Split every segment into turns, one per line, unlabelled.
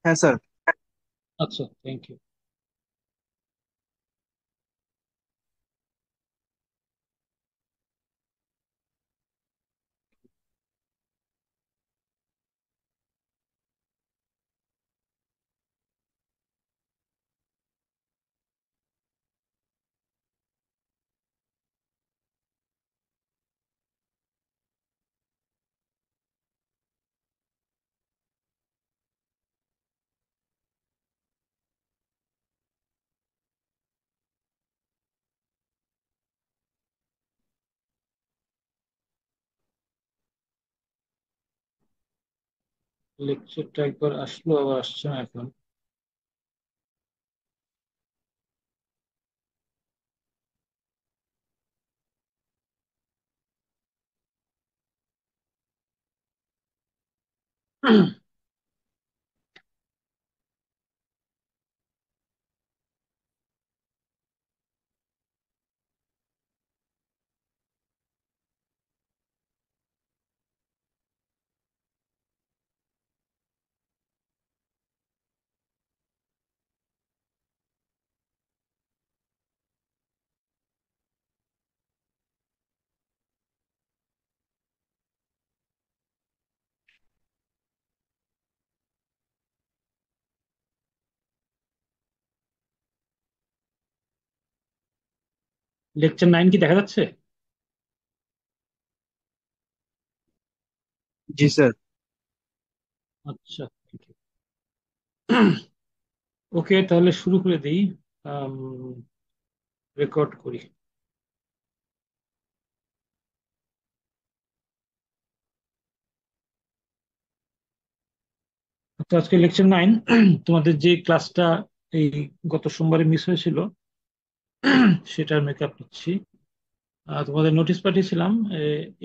হ্যাঁ স্যার।
আচ্ছা, thank you. লেকচারটা একবার আসলো, আবার আসছে না এখন। লেকচার 9 কি দেখা যাচ্ছে?
জি স্যার।
আচ্ছা, thank you. ওকে, তাহলে শুরু করে দিই। রেকর্ড করি। তো আজকে লেকচার 9, তোমাদের যে ক্লাসটা এই গত সোমবারে মিস হয়েছিল সেটার মেকআপ নিচ্ছি। তোমাদের নোটিশ পাঠিয়েছিলাম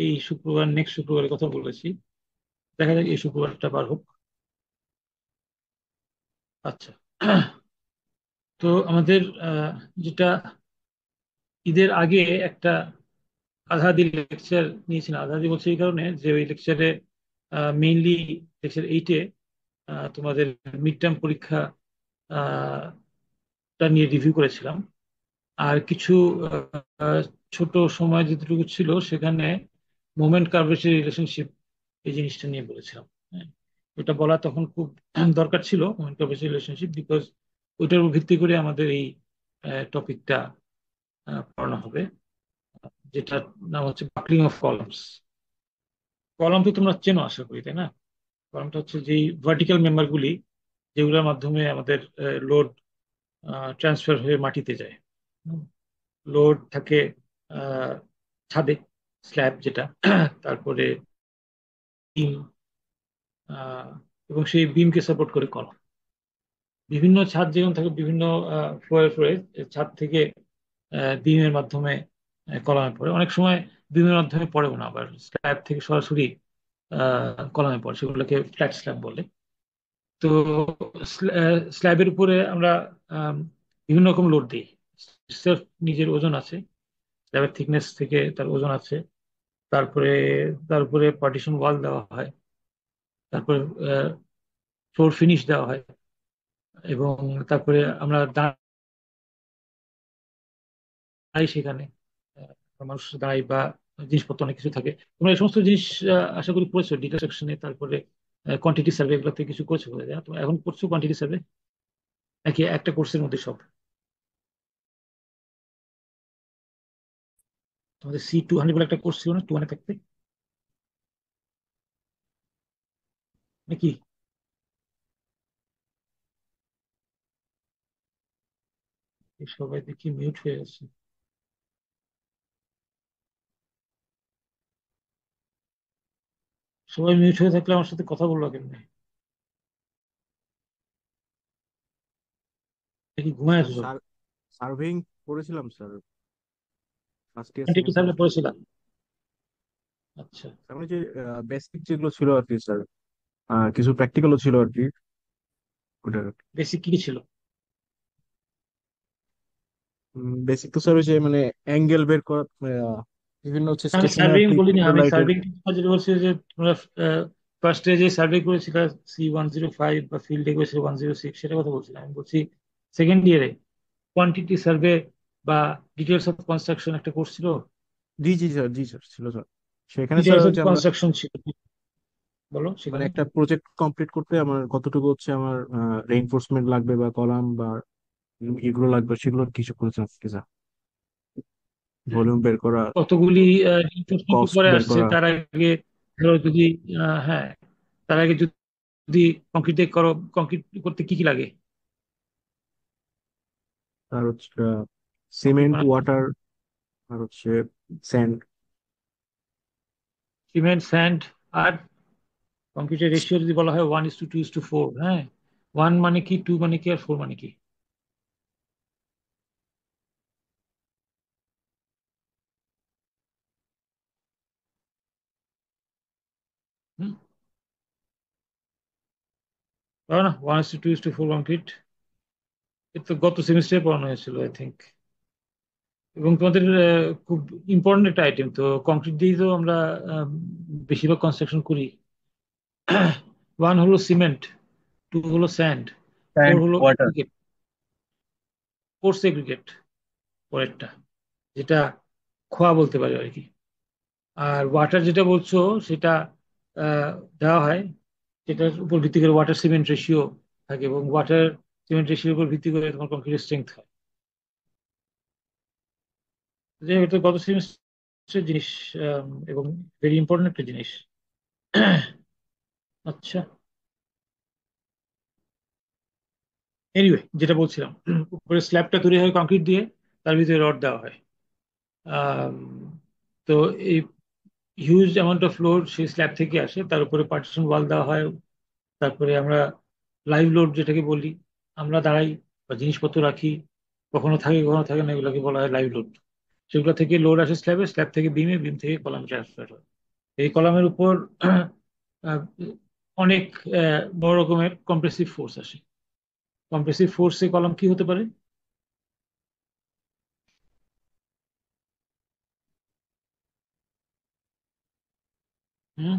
এই শুক্রবার, নেক্সট শুক্রবারের কথা বলেছি। দেখা যাক এই শুক্রবারটা পার হোক। আচ্ছা। তো আমাদের যেটা ঈদের আগে একটা আধা আধি লেকচার নিয়েছিলাম। আধা আধি বলছি এই কারণে যে ওই লেকচারে মেইনলি লেকচার 8-এ তোমাদের মিড টার্ম পরীক্ষা আহ, টা নিয়ে রিভিউ করেছিলাম। আর কিছু আহ, ছোট সময় যেটুকু ছিল সেখানে মোমেন্ট কার্ভেচার রিলেশনশিপ, এই জিনিসটা নিয়ে বলেছিলাম। হ্যাঁ, ওটা বলা তখন খুব দরকার ছিল, মোমেন্ট কার্ভেচার রিলেশনশিপ, বিকজ ওইটার উপর ভিত্তি করে আমাদের এই টপিকটা পড়ানো হবে, যেটার নাম হচ্ছে বাকলিং অফ কলামস। কলাম তো তোমরা চেনো আশা করি, তাই না? কলামটা হচ্ছে যে ভার্টিক্যাল মেম্বারগুলি যেগুলোর মাধ্যমে আমাদের লোড ট্রান্সফার হয়ে মাটিতে যায়। লোড থাকে আহ, ছাদে, স্ল্যাব যেটা, তারপরে বিম, এবং সেই বিমকে সাপোর্ট করে কলাম। বিভিন্ন ছাদ যেমন থাকে, বিভিন্ন ফ্লোরে ফ্লোরে ছাদ থেকে বিমের মাধ্যমে কলামে পড়ে। অনেক সময় বিমের মাধ্যমে পড়েও না, আবার স্ল্যাব থেকে সরাসরি কলামে পড়ে, সেগুলোকে ফ্ল্যাট স্ল্যাব বলে। তো স্ল্যাবের উপরে আমরা আম, বিভিন্ন রকম লোড দিই। সেলফ নিজের ওজন আছে, স্ল্যাবের থিকনেস থেকে তার ওজন আছে। তারপরে তার উপরে পার্টিশন ওয়াল দেওয়া হয়। তারপরে ফ্লোর ফিনিশ দেওয়া হয়। এবং তারপরে আমরা দাঁড়াই সেখানে। মানুষ দাঁড়াই বা জিনিসপত্র অনেক কিছু থাকে। তোমরা এই সমস্ত জিনিস আশা করি পড়েছো ডিটা সেকশনে। তারপরে কোয়ান্টিটি সার্ভে, এগুলোতে কিছু করেছো বোধ হয়। তোমরা এখন করছো কোয়ান্টিটি সার্ভে, নাকি একটা কোর্সের মধ্যে সব? তোমাদের C200 বলে একটা কোর্স ছিল না, 200 থাকতে নাকি? এই সবাই দেখি মিউট হয়ে আছে। সবাই মিউট হয়ে থাকলে আমার সাথে কথা বললো কেমনে? দেখি ঘুমায়
স্যার
আছো সব?
সার্ভেইং করেছিলাম sir, first year
quantity
second
survey
semester.
পড়েছিলাম। আচ্ছা।
তার মানে যে বেসিক যেগুলো ছিল আর কি স্যার, কিছু প্র্যাকটিক্যালও ছিল আর কি ওটার।
বেসিক কি কি ছিল?
বেসিক তো স্যার ওই যে মানে অ্যাঙ্গেল বের করা, বিভিন্ন হচ্ছে
আমি
স্টেশনারি
সার্ভেইং বলিনি, আমি
থিওলাইটের।
সার্ভেইং যেটা বলছি যে তোমরা ফার্স্টে যে সার্ভে করেছিল C105 বা ফিল্ডে করেছিল 106, সেটা কথা বলছিলাম। আমি বলছি সেকেন্ড ইয়ারে কোয়ান্টিটি সার্ভে বা ডিটেলস অফ কনস্ট্রাকশন একটা করছিল।
জি জি স্যার, জি স্যার, ছিল স্যার। সেখানে স্যার
ডিটেলস অফ
হচ্ছে আমরা
কনস্ট্রাকশন ছিল, বলো
মানে
সেখানে।
একটা প্রজেক্ট কমপ্লিট করতে আমার কতটুকু হচ্ছে আমার রেইনফোর্সমেন্ট লাগবে বা কলাম বা এগুলো লাগবে, সেগুলো কিছু করেছেন কি স্যার? ভলিউম বের করা,
কতগুলি রিইনফোর্সমেন্ট
কস্ট
পরে
বের
আসছে
করা,
তার আগে, ধরো যদি হ্যাঁ, তার আগে যদি কংক্রিট করো, কংক্রিট করতে কি কি লাগে?
আর হচ্ছে
কংক্রিট
সিমেন্ট,
বানাতে
ওয়াটার, আর হচ্ছে স্যান্ড।
সিমেন্ট, স্যান্ড, আর কংক্রিটের রেশিও যদি বলা হয় 1:2:4, হ্যাঁ, 1 মানে কি, 2 মানে কি, আর 4 মানে কি? হুম, বলো না, 1:2:4 কংক্রিট। এটা তো গত সেমিস্টারে পড়ানো হয়েছিল আই থিঙ্ক। এবং তোমাদের খুব ইম্পর্টেন্ট একটা আইটেম তো, কংক্রিট দিয়ে তো আমরা আহ, বেশিরভাগ কনস্ট্রাকশন করি। ওয়ান হলো সিমেন্ট, টু হলো স্যান্ড, ফোর
স্যান্ড,
হলো
ওয়াটার।
এগ্রিগেট, কোর্স এগ্রিগেট পরেরটা, যেটা খোয়া বলতে পারে আর কি। আর ওয়াটার যেটা বলছো সেটা আহ, দেওয়া হয়, সেটার উপর ভিত্তি করে ওয়াটার সিমেন্ট রেশিও থাকে, এবং ওয়াটার সিমেন্ট রেশিওর উপর ভিত্তি করে তোমার কংক্রিটের স্ট্রেংথ হয়। যে এটা গত সেমিস্টারের জিনিস, এবং ভেরি ইম্পর্টেন্ট একটা জিনিস। আচ্ছা, এনিওয়ে যেটা বলছিলাম, উপরে স্ল্যাবটা তৈরি হয় কংক্রিট দিয়ে, তার ভিতরে রড দেওয়া হয়। আম, তো এই হিউজ অ্যামাউন্ট অফ লোড সেই স্ল্যাব থেকে আসে, তার উপরে পার্টিশন ওয়াল দেওয়া হয়। তারপরে আমরা লাইভ লোড যেটাকে বলি, আমরা দাঁড়াই বা জিনিসপত্র রাখি, কখনো থাকে কখনো থাকে না, এগুলোকে বলা হয় লাইভ লোড। সেগুলো থেকে লোড আসে স্ল্যাবে, স্ল্যাব থেকে বিমে, বিম থেকে কলাম ট্রান্সফার হয়। এই কলামের উপর আহ, অনেক বড় রকমের কম্প্রেসিভ ফোর্স আসে। কম্প্রেসিভ ফোর্সে কলাম কি হতে পারে? হুম,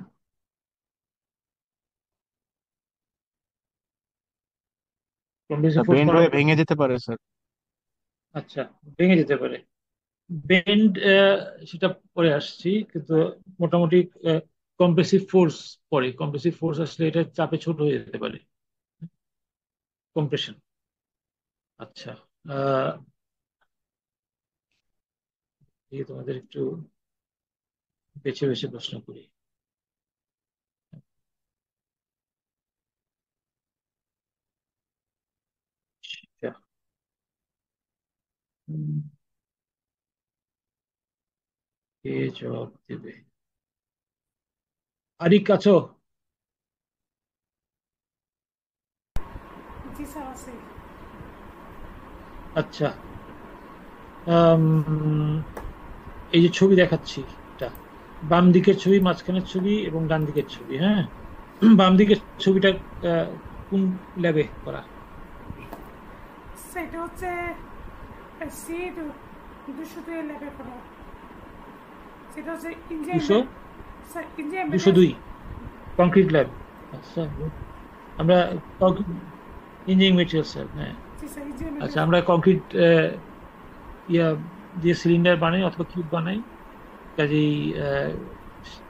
কম্প্রেসিভ ফোর্স
বেন্ড
কলাম।
হয়ে ভেঙে যেতে পারে স্যার।
আচ্ছা, ভেঙে যেতে পারে। বেন্ড, সেটা পরে আসছি, কিন্তু মোটামুটি কম্প্রেসিভ ফোর্স, পরে কম্প্রেসিভ ফোর্স আসলে এটা চাপে ছোট হয়ে যেতে পারে, কম্প্রেশন। আচ্ছা, আহ এই তোমাদের একটু বেছে বেছে প্রশ্ন করি। আচ্ছা, উম, কে জবাব দেবে? আরিক আছো?
জি স্যার আছে।
আচ্ছা, আম, এই যে ছবি দেখাচ্ছি, এটা বাম দিকের ছবি, মাঝখানের ছবি এবং ডান দিকের ছবি, হ্যাঁ। বাম দিকের ছবিটা কোন ল্যাবে করা?
সেটা হচ্ছে সি 202 লেভেল করা। সেটা হচ্ছে ইঞ্জিনিয়ারিং,
200,
স্যার ইঞ্জিনিয়ারিং
দুশো
মেটেরিয়ালস।
দুই কংক্রিট ল্যাব। আচ্ছা, আমরা ইঞ্জিনিয়ারিং মেটেরিয়ালস, হ্যাঁ।
জি স্যার ইঞ্জিনিয়ারিং
আচ্ছা,
মেটেরিয়ালস।
আমরা কংক্রিট ইয়া দিয়ে সিলিন্ডার বানাই অথবা কিউব বানাই, কাজেই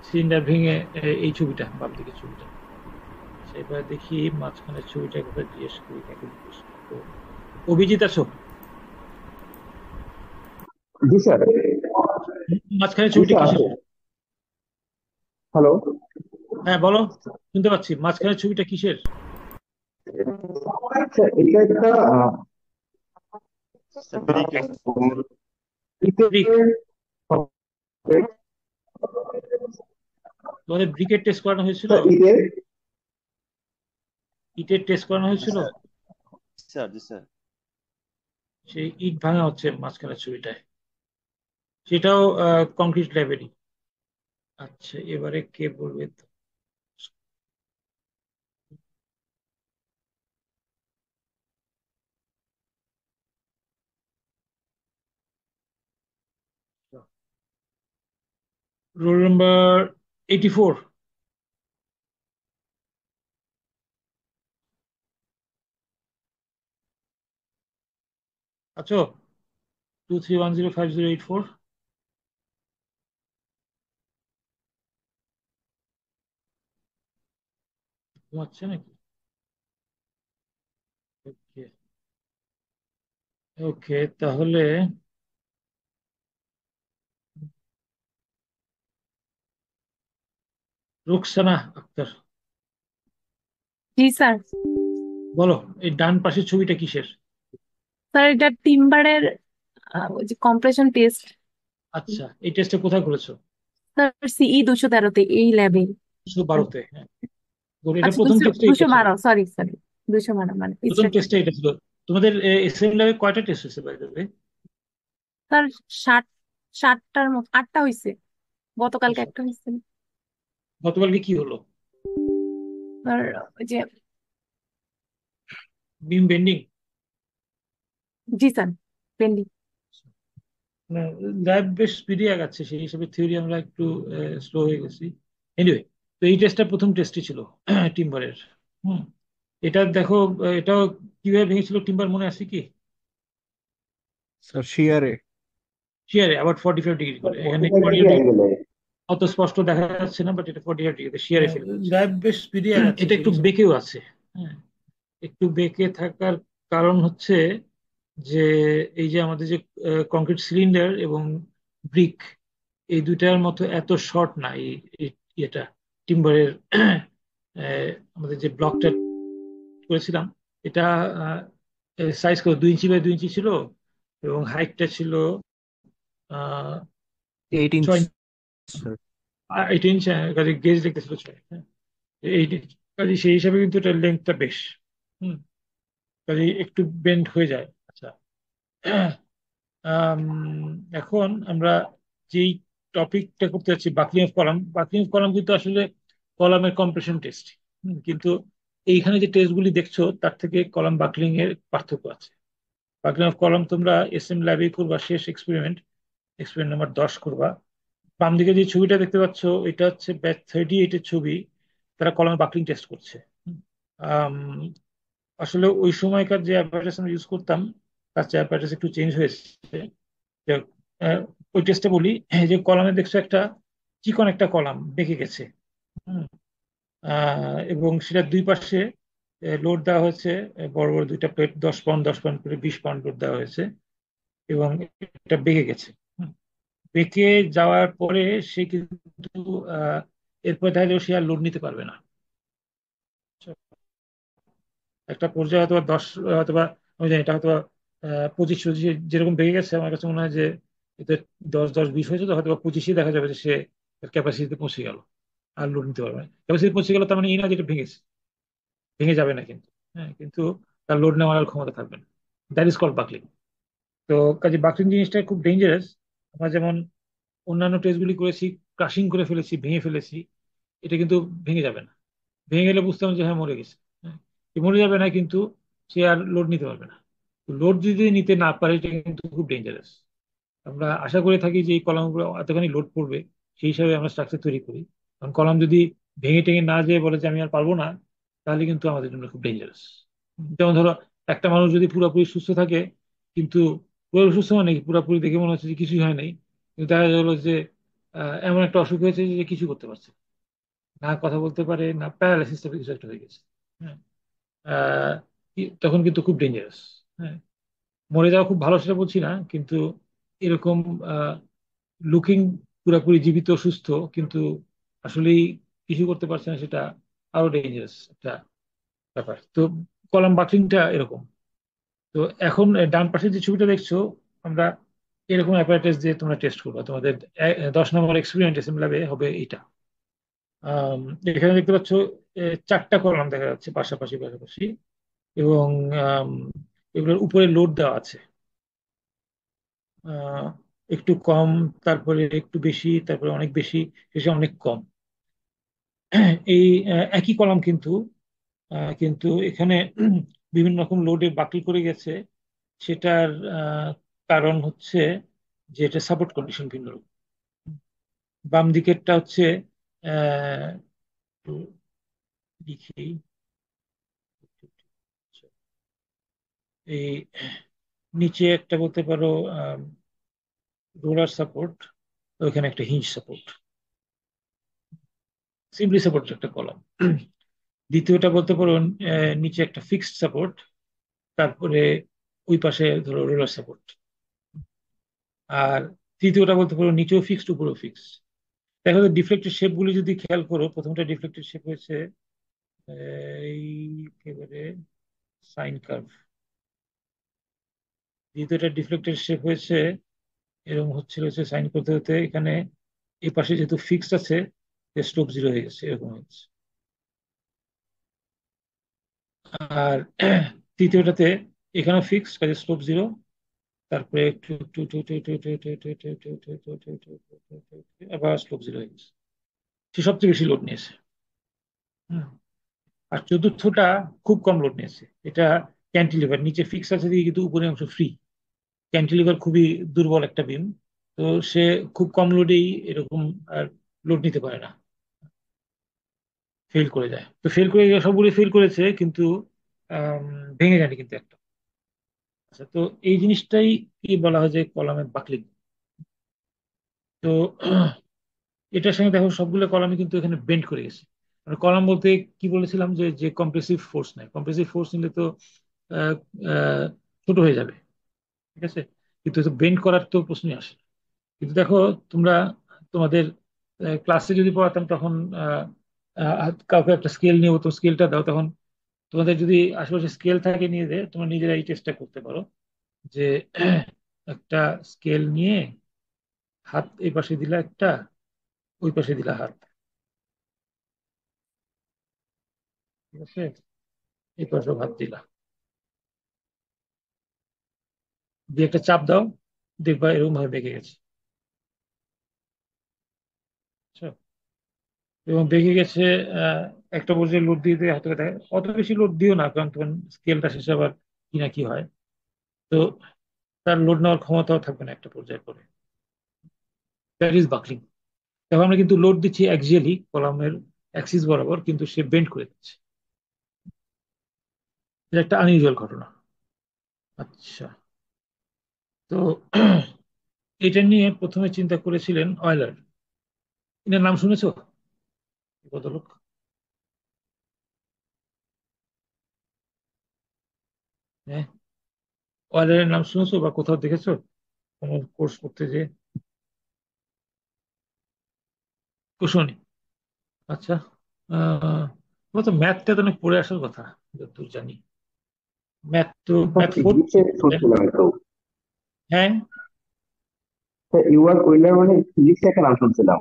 সিলিন্ডার ভেঙে এই ছবিটা, বাম দিকের ছবিটা। সেবার দেখি মাঝখানের ছবিটা কোথায়, জিজ্ঞেস করি কাকে জিজ্ঞেস করবো। অভিজিৎ আছো?
জি স্যার।
মাঝখানের
জি
ছবিটা
স্যার
কিসের?
আছে। হ্যালো।
হ্যাঁ বলো, শুনতে পাচ্ছি। মাঝখানের ছবিটা কিসের?
স্যার এটা একটা
ব্রিকেট।
ব্রিক?
ইটের
তোমাদের ব্রিকের টেস্ট করানো হয়েছিল?
স্যার ইটের
ইটের টেস্ট করানো
জি
হয়েছিল?
স্যার, জি স্যার।
সেই ইট ভাঙা হচ্ছে মাঝখানের ছবিটায়, সেটাও কংক্রিট ল্যাবেরই। আচ্ছা, এবারে কে বলবে তো? Roll number 84। আছো? 2310508 4। ঘুমাচ্ছে নাকি? ওকে, ওকে, তাহলে রুকসানা আক্তার,
জি স্যার।
বলো এই ডান পাশের ছবিটা কিসের?
স্যার এটা টিম্বারের ওই যে কম্প্রেশন টেস্ট।
আচ্ছা, এই টেস্টটা কোথায় করেছো?
স্যার সিই 213-তে এই ল্যাবে।
212-তে? হ্যাঁ, good, এটা
আচ্ছা
প্রথম
দুশো
টেস্টে
দুশো
এটা ছিল।
বারো সরি সরি 212 মানে
প্রথম
স্ট্রাকচার।
টেস্টে এটা ছিল। তোমাদের এসএম ল্যাবে কয়টা টেস্ট হয়েছে বাই দ্য ওয়ে?
স্যার 60টার মতো 8টা হয়েছে, গতকালকে একটা হয়েছে।
গতকালকে কি হলো?
স্যার ওই যে
বিম বেন্ডিং?
জি স্যার পেন্ডিং।
ল্যাব বেশ স্পিডি আগাচ্ছে, সেই হিসেবে থিওরি আমরা একটু স্লো হয়ে গেছি। এনিওয়ে, তো এই টেস্টটা প্রথম টেস্টই ছিল টিম্বারের। হুম, এটা দেখো, এটাও কিভাবে ভেঙেছিল টিম্বার মনে আছে কি?
স্যার শিয়ারে।
শিয়ারে, আবার 45 ডিগ্রি করে। এখানে
45 ডিগ্রি
45
অ্যাঙ্গেলে।
অত স্পষ্ট দেখা যাচ্ছে না, বাট এটা 45 ডিগ্রিতে শিয়ারে ফেলে ল্যাব বেশ স্পিডি আগাচ্ছে। এটা একটু বেঁকেও আছে। হ্যাঁ, একটু বেঁকে থাকার কারণ হচ্ছে যে এই যে আমাদের যে কংক্রিট সিলিন্ডার এবং ব্রিক, এই দুইটার মতো এত শর্ট না এটা টিম্বারের। আমাদের যে ব্লকটা করেছিলাম, এটা সাইজ করে 2 ইঞ্চি বাই 2 ইঞ্চি ছিল, এবং হাইটটা ছিল আহ
8 ইঞ্চ
6
স্যার।
8 ইঞ্চ। কাজে গেজ দেখতেছিল 6। হ্যাঁ, 8 ইঞ্চ। কাজে সেই হিসাবে কিন্তু এটার লেন্থটা বেশ। হুম, কাজে একটু বেন্ড হয়ে যায়। আচ্ছা, আম, এখন আমরা যেই টপিকটা করতে যাচ্ছি, buckling of column. Buckling of column কিন্তু আসলে কলামের কম্প্রেশন টেস্ট। কিন্তু এইখানে যে টেস্টগুলি দেখছো তার থেকে কলাম বাকলিং এর পার্থক্য আছে। বাকলিং অফ কলাম তোমরা এসএম ল্যাবে করবা, শেষ এক্সপেরিমেন্ট, এক্সপেরিমেন্ট নাম্বার 10 করবা। বাম দিকে যে ছবিটা দেখতে পাচ্ছ, এটা হচ্ছে ব্যাচ 38-এর ছবি। তারা কলামে বাকলিং টেস্ট করছে। আম, আসলে ওই সময়কার যে অ্যাপারেটাস আমরা ইউজ করতাম, তার চেয়ে অ্যাপারেটাস একটু চেঞ্জ হয়েছে। যে, ওই টেস্টে বলি, এই যে কলামে দেখছো একটা চিকন একটা কলাম বেঁকে গেছে। হুম, এবং সেটা দুই পাশে লোড দেওয়া হয়েছে। বড় বড় দুইটা প্লেট, 10 পাউন্ড 10 পাউন্ড করে 20 পাউন্ড লোড দেওয়া হয়েছে, এবং এটা বেঁকে গেছে। হুম, বেঁকে যাওয়ার পরে সে কিন্তু এরপরে দেখা যাবে সে আর লোড নিতে পারবে না। একটা পর্যায়ে হয়তো 10, অথবা আমি জানি এটা হয়তো 25 25 যেরকম বেড়ে গেছে, আমার কাছে মনে হয় যে এতে 10 10 20 হয়েছে, তো হয়তো 25-এ দেখা যাবে যে সে ক্যাপাসিটিতে পৌঁছে গেল, আর লোড নিতে পারবে না। ক্যাপাসিটি পৌঁছে গেল তার মানে এই না যেটা ভেঙেছে, ভেঙে যাবে না কিন্তু। হ্যাঁ, কিন্তু তার লোড নেওয়ার আর ক্ষমতা থাকবে না। That is called buckling. তো কাজে বাকলিং জিনিসটা খুব ডেঞ্জারাস। আমরা যেমন অন্যান্য টেস্টগুলি করেছি, ক্রাশিং করে ফেলেছি, ভেঙে ফেলেছি, এটা কিন্তু ভেঙে যাবে না। ভেঙে গেলে বুঝতাম যে হ্যাঁ মরে গেছে। হ্যাঁ, সে মরে যাবে না, কিন্তু সে আর লোড নিতে পারবে না। লোড যদি নিতে না পারে, এটা কিন্তু খুব ডেঞ্জারাস। আমরা আশা করে থাকি যে এই কলামগুলো এতখানি লোড পড়বে, সেই হিসাবে আমরা স্ট্রাকচার তৈরি করি। কারণ কলাম যদি ভেঙে টেঙে না যেয়ে বলে যে আমি আর পারবো না, তাহলে কিন্তু আমাদের জন্য খুব ডেঞ্জারাস। যেমন ধরো, একটা মানুষ যদি পুরোপুরি সুস্থ থাকে, কিন্তু পুরো সুস্থ মানে কি, পুরোপুরি দেখে মনে হচ্ছে যে কিছুই হয় নাই, কিন্তু দেখা গেলো যে এমন একটা অসুখ হয়েছে যে কিছু করতে পারছে না, কথা বলতে পারে না, প্যারালাইসিস টাইপের কিছু একটা হয়ে গেছে। হ্যাঁ, আহ, তখন কিন্তু খুব ডেঞ্জারাস। হ্যাঁ, মরে যাওয়া খুব ভালো সেটা বলছি না, কিন্তু এরকম লুকিং পুরোপুরি জীবিত সুস্থ, কিন্তু আসলেই কিছু করতে পারছে না, সেটা আরো ডেঞ্জারাস একটা ব্যাপার। তো কলাম বাকলিংটা এরকম। তো এখন ডান পাশে যে ছবিটা দেখছো, আমরা এরকম অ্যাপারেটাস দিয়ে তোমরা টেস্ট করবে। তোমাদের 10 নম্বর এক্সপেরিমেন্টেশন ল্যাবে হবে এটা। আম, এখানে দেখতে পাচ্ছ 4টা কলাম দেখা যাচ্ছে পাশাপাশি পাশাপাশি, এবং আম, এগুলোর উপরে লোড দেওয়া আছে। আহ, একটু কম, তারপরে একটু বেশি, তারপরে অনেক বেশি, শেষে অনেক কম। এই একই কলাম কিন্তু, কিন্তু এখানে বিভিন্ন রকম লোডে বাকল করে গেছে। সেটার কারণ হচ্ছে যে এটা সাপোর্ট কন্ডিশন ভিন্ন রকম। বাম দিকেরটা হচ্ছে আহ, একটু লিখি। এই নিচে একটা বলতে পারো রোলার সাপোর্ট, ওইখানে একটা হিঞ্জ সাপোর্ট, সিম্পলি সাপোর্ট একটা কলাম। দ্বিতীয়টা বলতে পারো নিচে একটা ফিক্সড সাপোর্ট, তারপরে ওই পাশে ধরো রোলার সাপোর্ট। আর তৃতীয়টা বলতে পারো নিচেও ফিক্সড উপরেও ফিক্সড। দেখো ডিফ্লেক্টেড শেপ গুলি যদি খেয়াল করো, প্রথমটা ডিফ্লেক্টেড শেপ হয়েছে এই একেবারে সাইন কার্ভ, দ্বিতীয়টা ডিফ্লেক্টেড শেপ হয়েছে এরকম হচ্ছে সাইন করতে হতে এখানে এই পাশে যেহেতু ফিক্সড আছে স্লোপ জিরো হয়ে গেছে, এরকম হয়েছে। আর তৃতীয়টাতে এখানে ফিক্সড, কাজে স্লোপ জিরো, তারপরে একটু একটু একটু একটু একটু একটু একটু একটু একটু একটু একটু একটু একটু একটু একটু একটু একটু একটু আবার স্লোপ জিরো হয়ে গেছে। সে সবচেয়ে বেশি লোড নিয়েছে। হুম। আর চতুর্থটা খুব কম লোড নিয়েছে। এটা ক্যান্টিলিভার, নিচে ফিক্স আছে দিকে কিন্তু উপরে অংশ ফ্রি। ক্যান্টিলিভার খুবই দুর্বল একটা বিম, তো সে খুব কম লোডেই এরকম আর লোড নিতে পারে না, ফেল করে যায়। তো ফেল করে সবগুলো ফেল করেছে, কিন্তু আম, ভেঙে যায়নি কিন্তু একটা। আচ্ছা, তো এই জিনিসটাই কি বলা হয় যে কলামের বাকলিং। তো এটার সঙ্গে দেখো সবগুলো কলামই কিন্তু এখানে বেন্ড করে গেছে। মানে কলাম বলতে কি বলেছিলাম, যে যে কম্প্রেসিভ ফোর্স নেয়, কম্প্রেসিভ ফোর্স নিলে তো আহ, আহ, ছোট হয়ে যাবে, ঠিক আছে, কিন্তু বেন্ড করার তো প্রশ্নই আসে না। কিন্তু দেখো তোমরা তোমাদের ক্লাসে যদি পড়াতাম তখন কাউকে একটা স্কেল নিয়ে তো স্কেলটা দাও, তখন তোমাদের যদি আশেপাশে স্কেল থাকে নিয়ে দেয়, তোমরা নিজেরা এই চেষ্টা করতে পারো যে একটা স্কেল নিয়ে হাত এই পাশে দিলা একটা, ওই পাশে দিলা হাত, ঠিক আছে, এই পাশে হাত দিলা, দিয়ে একটা চাপ দাও, দেখবা এরকম ভাবে বেঁকে গেছে। বুঝছো? এবং বেঁকে গেছে। আহ, একটা পর্যায়ে লোড দিয়ে দিয়ে হাতে দেখে, অত বেশি লোড দিও না, কারণ তখন স্কেলটা শেষে আবার কি না কি হয়। তো তার লোড নেওয়ার ক্ষমতাও থাকবে না একটা পর্যায়ে পরে। That is buckling. দেখো আমরা কিন্তু লোড দিচ্ছি অ্যাক্সিয়ালি কলামের অ্যাক্সিস বরাবর, কিন্তু সে বেন্ড করে দিচ্ছে। এটা একটা আনইউজুয়াল ঘটনা। আচ্ছা, তো এটা নিয়ে প্রথমে চিন্তা করেছিলেন অয়লার। এনার নাম শুনেছো? এই ভদ্রলোক। হ্যাঁ, অয়লারের নাম শুনেছো বা কোথাও দেখেছো কোনো কোর্স করতে যে? কুশনি। আচ্ছা। তোমার তো ম্যাথটা তো অনেক পড়ে আসার কথা, যতদূর জানি। ম্যাথ তো ম্যাথ ফোর।
ফিজিক্সে শুনছিলাম তো।
হ্যাঁ,
ইউআর ওয়েলার মানে ফিজিক্সে একটা নাম শুনছিলাম।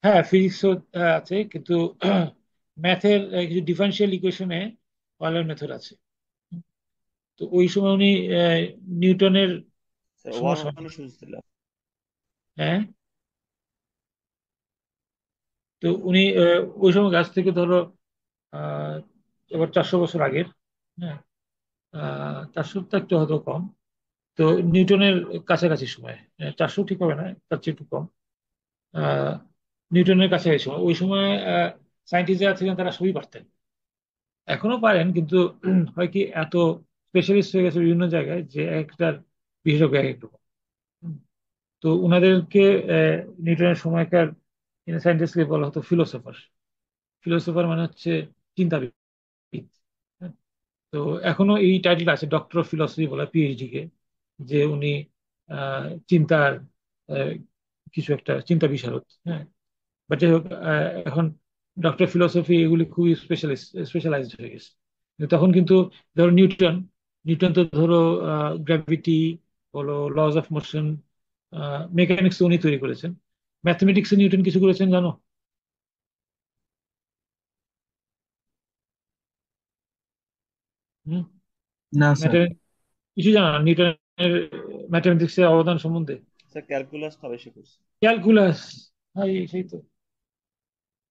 হ্যাঁ ফিজিক্সও আছে, কিন্তু ম্যাথের কিছু ডিফারেন্সিয়াল ইকুয়েশনে অয়লার মেথড আছে। তো ওই সময় উনি নিউটনের
স্যার ওয়ান
সমস্যা।
ওয়ানে শুনছিলাম।
হ্যাঁ, তো উনি ওই সময় গাছ থেকে ধরো আহ, এবার 400 বছর আগের, হ্যাঁ, 400 তো একটু হয়তো কম, তো নিউটনের কাছাকাছি সময়, 400 ঠিক হবে না, তার চেয়ে একটু কম। আহ, নিউটনের কাছাকাছি সময়, ওই সময় সায়েন্টিস্ট যারা ছিলেন তারা সবই পারতেন, এখনো পারেন, কিন্তু হয় কি এত স্পেশালিস্ট হয়ে গেছে বিভিন্ন জায়গায় যে একটার বিশেষজ্ঞ এক এক রকম। হুম। তো ওনাদেরকে নিউটনের সময়কার সায়েন্টিস্টকে বলা হতো ফিলোসোফার। ফিলোসোফার মানে হচ্ছে চিন্তাবিদ। হ্যাঁ। তো এখনো এই টাইটেল আছে, ডক্টর অফ ফিলসফি বলা, পিএইচডি কে, যে উনি চিন্তার আহ, কিছু একটা চিন্তা বিশারদ। হ্যাঁ, বাট যাই হোক, এখন ডক্টর ফিলোসফি এগুলি খুবই স্পেশালাইজড হয়ে গেছে। কিন্তু তখন কিন্তু ধরো নিউটন, নিউটন তো ধরো গ্র্যাভিটি বলো, লজ অফ মোশন, মেকানিক্স উনি তৈরি করেছেন। ম্যাথমেটিক্সে নিউটন কিছু করেছেন জানো? হুম।
না স্যার।
ম্যাথ কিছু জানো না নিউটনের ম্যাথমেটিক্সের অবদান সম্বন্ধে?
স্যার ক্যালকুলাসটা বেশি করছে।
ক্যালকুলাস, হ্যাঁ সেই তো,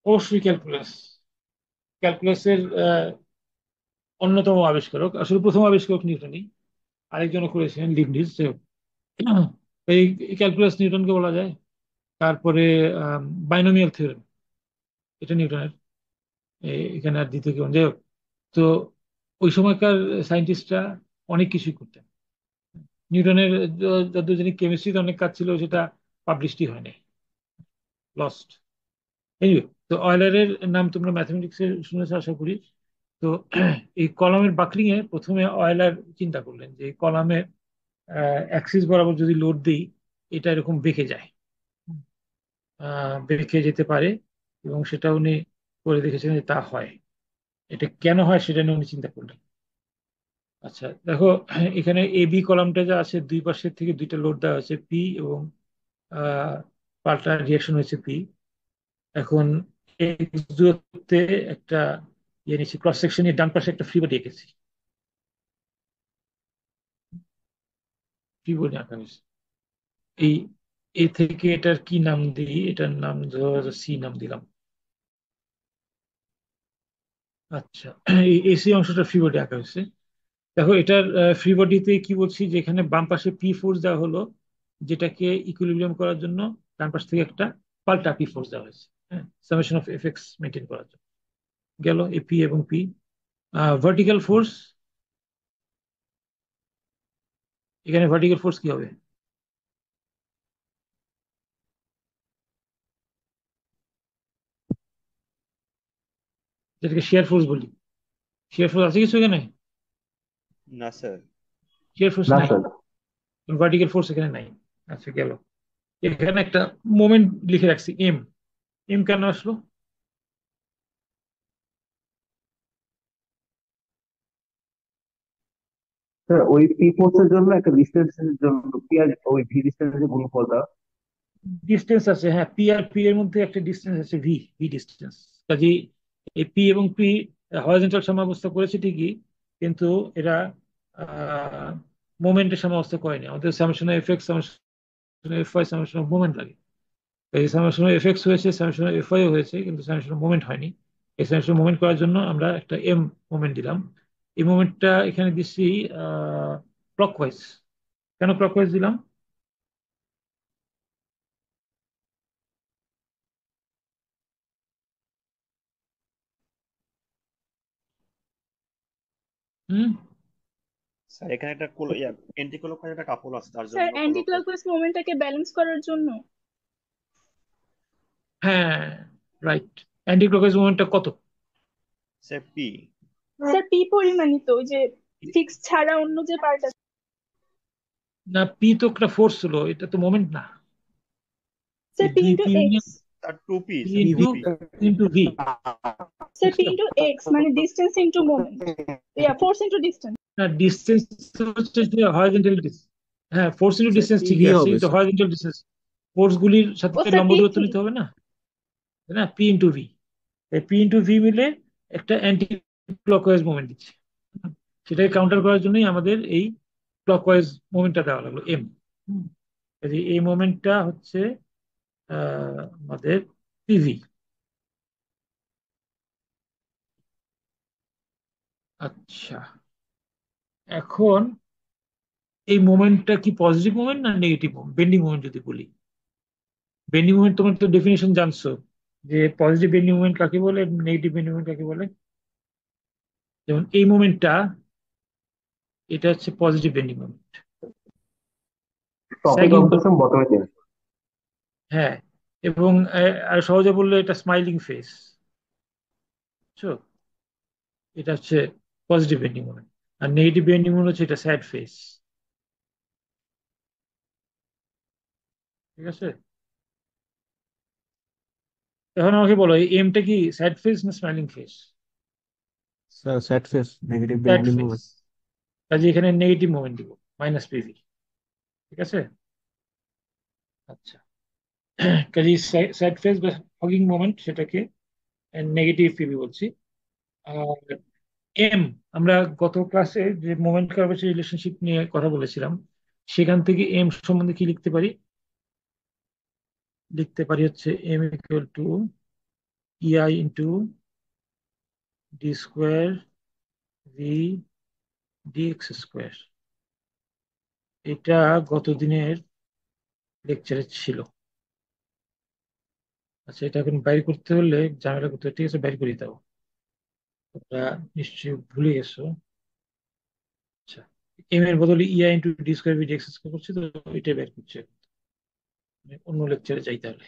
অবশ্যই ক্যালকুলাস। ক্যালকুলাসের অন্যতম আবিষ্কারক, আসলে প্রথম আবিষ্কারক নিউটনই, আরেকজনও করেছিলেন লিবনিজ। এই ক্যালকুলাস নিউটনকে বলা যায়। তারপরে বাইনোমিয়াল থিওরেম, এটা নিউটনের। এখানে আর দ্বিতীয় কেউ নেই। যাই হোক, তো ওই সময়কার সায়েন্টিস্টরা অনেক কিছুই করতেন। নিউটনের যত জানি কেমিস্ট্রিতে অনেক কাজ ছিল, সেটা পাবলিশই হয়নি, লস্ট। এনিওয়ে, তো অয়েলারের নাম তোমরা ম্যাথমেটিক্সে শুনেছো আশা করি। তো এই কলামের বাকলিং এ প্রথমে অয়েলার চিন্তা করলেন যে কলামের অ্যাক্সিস বরাবর যদি লোড দিই, এটা এরকম বেঁকে যায়, বেঁকে যেতে পারে, এবং সেটা উনি করে দেখেছেন যে তা হয়। এটা কেন হয় সেটা নিয়ে উনি চিন্তা করলেন। আচ্ছা দেখো, এখানে এ বি কলামটা যা আছে, দুই পাশের থেকে দুইটা লোড দেওয়া আছে পি, এবং আহ, পাল্টা রিয়াকশন হয়েছে পি। এখন এক্স দূরত্বে একটা ইয়ে নিচ্ছি, ক্রস সেকশনের ডান পাশে একটা ফ্রি বডি এঁকেছি, ফ্রি বডি আঁকা হয়েছে। এই এ থেকে এটার কি নাম দিই, এটার নাম ধরো সি নাম দিলাম। আচ্ছা, এই এসি অংশটা ফ্রি বডি আঁকা হয়েছে। দেখো এটার ফ্রি বডিতে কি বলছি, যে এখানে বাম পাশে পি ফোর্স দেওয়া হলো, যেটাকে ইকুইলিব্রিয়াম করার জন্য ডান পাশ থেকে একটা পাল্টা পি ফোর্স দেওয়া হয়েছে, হ্যাঁ, সামেশন অফ এফেক্টস মেনটেন করার জন্য। গেল এই পি এবং পি। ভার্টিক্যাল ফোর্স, এখানে ভার্টিক্যাল ফোর্স কি হবে? যেটাকে শিয়ার ফোর্স বলি। শিয়ার ফোর্স আছে কিছু এখানে?
না স্যার।
শিয়ার ফোর্স
না
নাই,
স্যার।
ভার্টিক্যাল ফোর্স এখানে নাই। আচ্ছা গেল। এখানে একটা মোমেন্ট লিখে রাখছি এম। এম কেন আসলো?
স্যার ওই পি ফোর্সের জন্য একটা ডিস্টেন্সের জন্য পি আর ওই ভি ডিস্টেন্সের গুণফলটা।
ডিস্টেন্স আছে, হ্যাঁ, পি আর পি এর মধ্যে একটা ডিস্টেন্স আছে, ভি, ভি ডিস্টেন্স। কাজে এই পি এবং পি হরাইজন্টাল সাম্যাবস্থা করেছে ঠিকই, কিন্তু এরা মোমেন্টের সাম্যাবস্থা করেনি। আমাদের summation F X, summation F Y, summation moment লাগে। এই সামেশন এফ এক্স হয়েছে, সামেশন এফ ওয়াই হয়েছে, কিন্তু সামেশন মোমেন্ট হয়নি। এই সামেশন মোমেন্ট করার জন্য আমরা একটা এম মোমেন্ট দিলাম। এই মোমেন্টটা এখানে দিচ্ছি ক্লকওয়াইজ। কেন ক্লকওয়াইজ দিলাম? হুম।
স্যার এখানে একটা এন্টি ক্লকওয়াইজ একটা কাপল আছে, তার
স্যার
জন্য
অ্যান্টি
ক্লকওয়াইজ।
ক্লকওয়াইজ মোমেন্টটাকে ব্যালেন্স করার জন্য।
হ্যাঁ, রাইট। অ্যান্টি ক্লকওয়াইজ মোমেন্টটা কত?
Sir P.
স্যার পি পরিমাণিত, ওই যে ফিক্স ছাড়া অন্য যে পার্ট আছে।
না, পি তো একটা ফোর্স ছিল, এটা তো মোমেন্ট না।
স্যার
এই
পি
দুই
ইন্টু
পি
এক্স।
তার two P,
P
sir two
into
P.
Into V,
sir P
বুঝছো?
ইন্টু এক্স মানে distance into moment, force into distance.
না, ডিস্টেন্স হচ্ছে যে হরাইজন্টাল ডিস্টেন্স। হ্যাঁ, force into
sir
distance
PV
ঠিকই আছে,
হবে
কিন্তু
স্যার।
হরাইজন্টাল ডিস্টেন্স ফোর্স গুলির
ও
সাথে
স্যার
লম্ব
পি
দূরত্ব
থ্রি।
নিতে হবে না, তাই না? P into V, P into V মিলে একটা অ্যান্টি ক্লকওয়াইজ মোমেন্ট দিচ্ছে। সেটাকে কাউন্টার করার জন্যই আমাদের এই ক্লকওয়াইজ মোমেন্টটা দেওয়া লাগলো এম। এই মোমেন্টটা হচ্ছে আমাদের পিভি। আচ্ছা, এখন এই মোমেন্টটা কি পজিটিভ মোমেন্ট না নেগেটিভ মোমেন্ট? বেন্ডিং মোমেন্ট যদি বলি, বেন্ডিং মোমেন্ট তোমার তো ডেফিনেশন জানছো, যে পজিটিভ বেন্ডিং মোমেন্ট কাকে বলে, নেগেটিভ বেন্ডিং মোমেন্ট কাকে বলে। যেমন এই মোমেন্টটা, এটা হচ্ছে পজিটিভ বেন্ডিং মোমেন্ট।
টপে
স্যাগিং,
কম্প্রেশন বটমে টেনশন।
হ্যাঁ, এবং আর সহজে বললে এটা স্মাইলিং ফেস, বুঝছো? এটা হচ্ছে পজিটিভ বেন্ডিং মোমেন্ট। আর নেগেটিভ বেন্ডিং মোমেন্ট হচ্ছে এটা স্যাড ফেস। ঠিক আছে, এখন আমাকে বলো এই এমটা কি স্যাড ফেস না smiling face?
Sir sad face, negative
sad
bending
face.
Moment.
কাজে এখানে নেগেটিভ মোমেন্ট দিব, মাইনাস পিভি। ঠিক আছে। আচ্ছা, কাজে স্যাড ফেস বা হগিং মোমেন্ট, সেটাকে নেগেটিভ পিভি বলছি। আর এম, আমরা গত ক্লাসে যে মোমেন্ট কার্ভেচার রিলেশনশিপ নিয়ে কথা বলেছিলাম, সেখান থেকে এম সম্বন্ধে কি লিখতে পারি? লিখতে পারি হচ্ছে M equal to EI into D square V dx square. এটা গত দিনের লেকচারে ছিল। আচ্ছা, এটা এখন বাইর করতে হলে ঝামেলা করতে হবে। ঠিক আছে, বাইর করে দাও। তোমরা নিশ্চয়ই ভুলে গেছো। আচ্ছা, এম এর বদলে EI into D square V dx square করছি, তো এটাই বের করছে। মানে অন্য লেকচারে যাইতে হবে,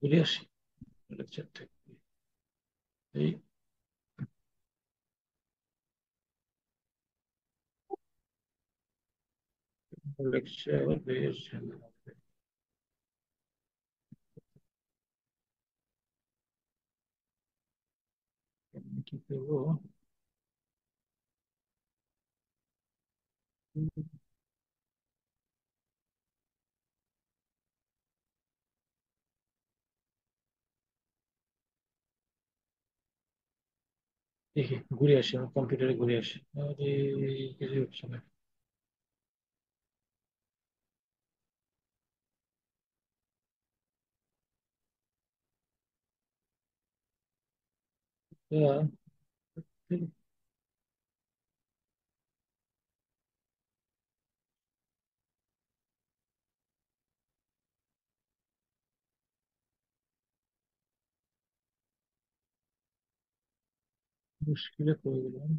বুঝে আসি লেকচার থেকে। এই লেকচার বেশ কি করবো। দেখি ঘুরে আসি, আমার কম্পিউটারে ঘুরে আসি। আরে কিছু হচ্ছে না। তা, মুশকিলে পড়ে গেলাম।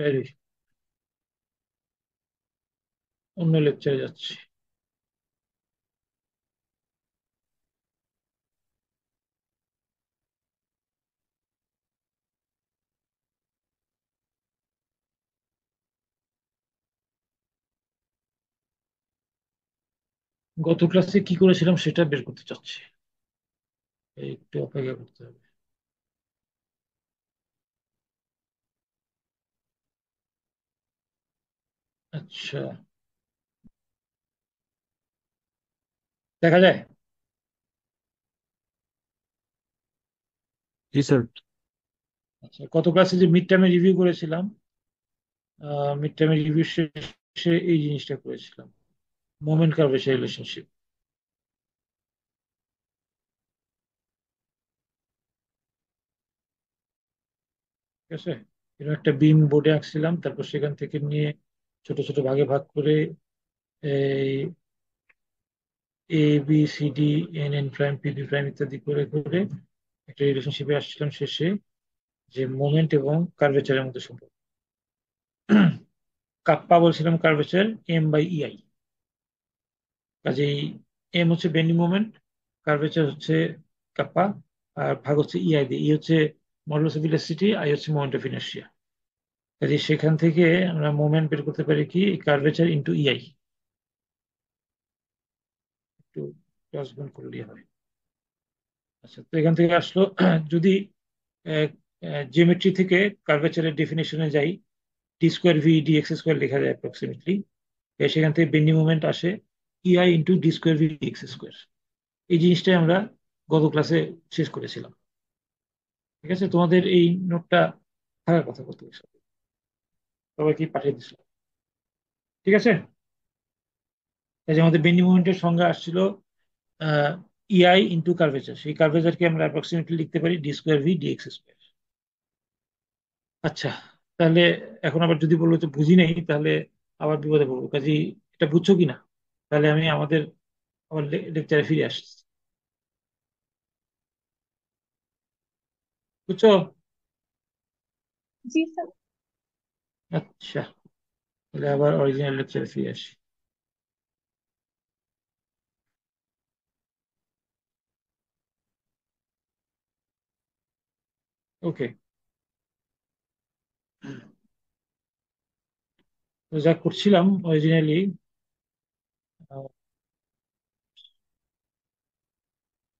আরে, অন্য লেকচারে যাচ্ছি। গত ক্লাসে কি করেছিলাম সেটা বের করতে চাচ্ছি, এই একটু অপেক্ষা করতে হবে। আচ্ছা, দেখা যায়।
জি স্যার।
আচ্ছা, গত ক্লাসে যে মিড টার্মে রিভিউ করেছিলাম, মিড টার্মে রিভিউ শেষে এই জিনিসটা করেছিলাম, মোমেন্ট কার্ভেচার রিলেশনশিপ। ঠিক আছে, এরকম একটা বিম বোর্ডে আঁকছিলাম, তারপর সেখান থেকে নিয়ে ছোট ছোট ভাগে ভাগ করে এই A B C D N N prime P P prime ইত্যাদি করে করে একটা রিলেশনশিপে আসছিলাম শেষে, যে মোমেন্ট এবং কার্ভেচারের মধ্যে সম্পর্ক। কাপ্পা বলছিলাম কার্ভেচার এম বাই ইআই। কাজেই এম হচ্ছে বেন্ডিং মোমেন্ট, কার্ভেচার হচ্ছে কাপ্পা, আর ভাগ হচ্ছে ইআই দিয়ে। ই হচ্ছে মডুলাস অফ ইলাস্টিসিটি, আই হচ্ছে মোমেন্ট অফ ইনার্শিয়া। কাজে সেখান থেকে আমরা মোমেন্ট বের করতে পারি কি, কার্ভেচার ইন্টু ইআই। একটু ক্রস গুণ করলেই হয়। আচ্ছা, তো এখান থেকে আসলো যদি জিওমেট্রি থেকে কার্ভেচারের ডেফিনেশনে যাই, t square V D x square লেখা যায় অ্যাপ্রক্সিমেটলি। সেখান থেকে বেন্ডিং মোমেন্ট আসে EI into D square V D x square. এই জিনিসটাই আমরা গত ক্লাসে শেষ করেছিলাম। ঠিক আছে, তোমাদের এই নোটটা থাকার কথা কত, সবাইকে পাঠিয়ে দিচ্ছিলাম। ঠিক আছে, এই যে আমাদের বেন্ডিং মোমেন্টের সংজ্ঞা আসছিল ইআই ইন্টু কার্ভেচার, সেই কার্ভেচারকে আমরা অ্যাপ্রক্সিমেটলি লিখতে পারি D square V D x square. আচ্ছা, তাহলে এখন আবার যদি বলবো তো বুঝি নেই, তাহলে আবার বিপদে পড়বো। কাজে এটা বুঝছো কিনা, তাহলে আমি আমাদের আবার লেকচারে ফিরে আসছি। বুঝছো?
জি স্যার।
আচ্ছা, তাহলে আবার অরিজিনাল লেকচারে ফিরে আসি। ওকে, তো যা করছিলাম অরিজিনালি,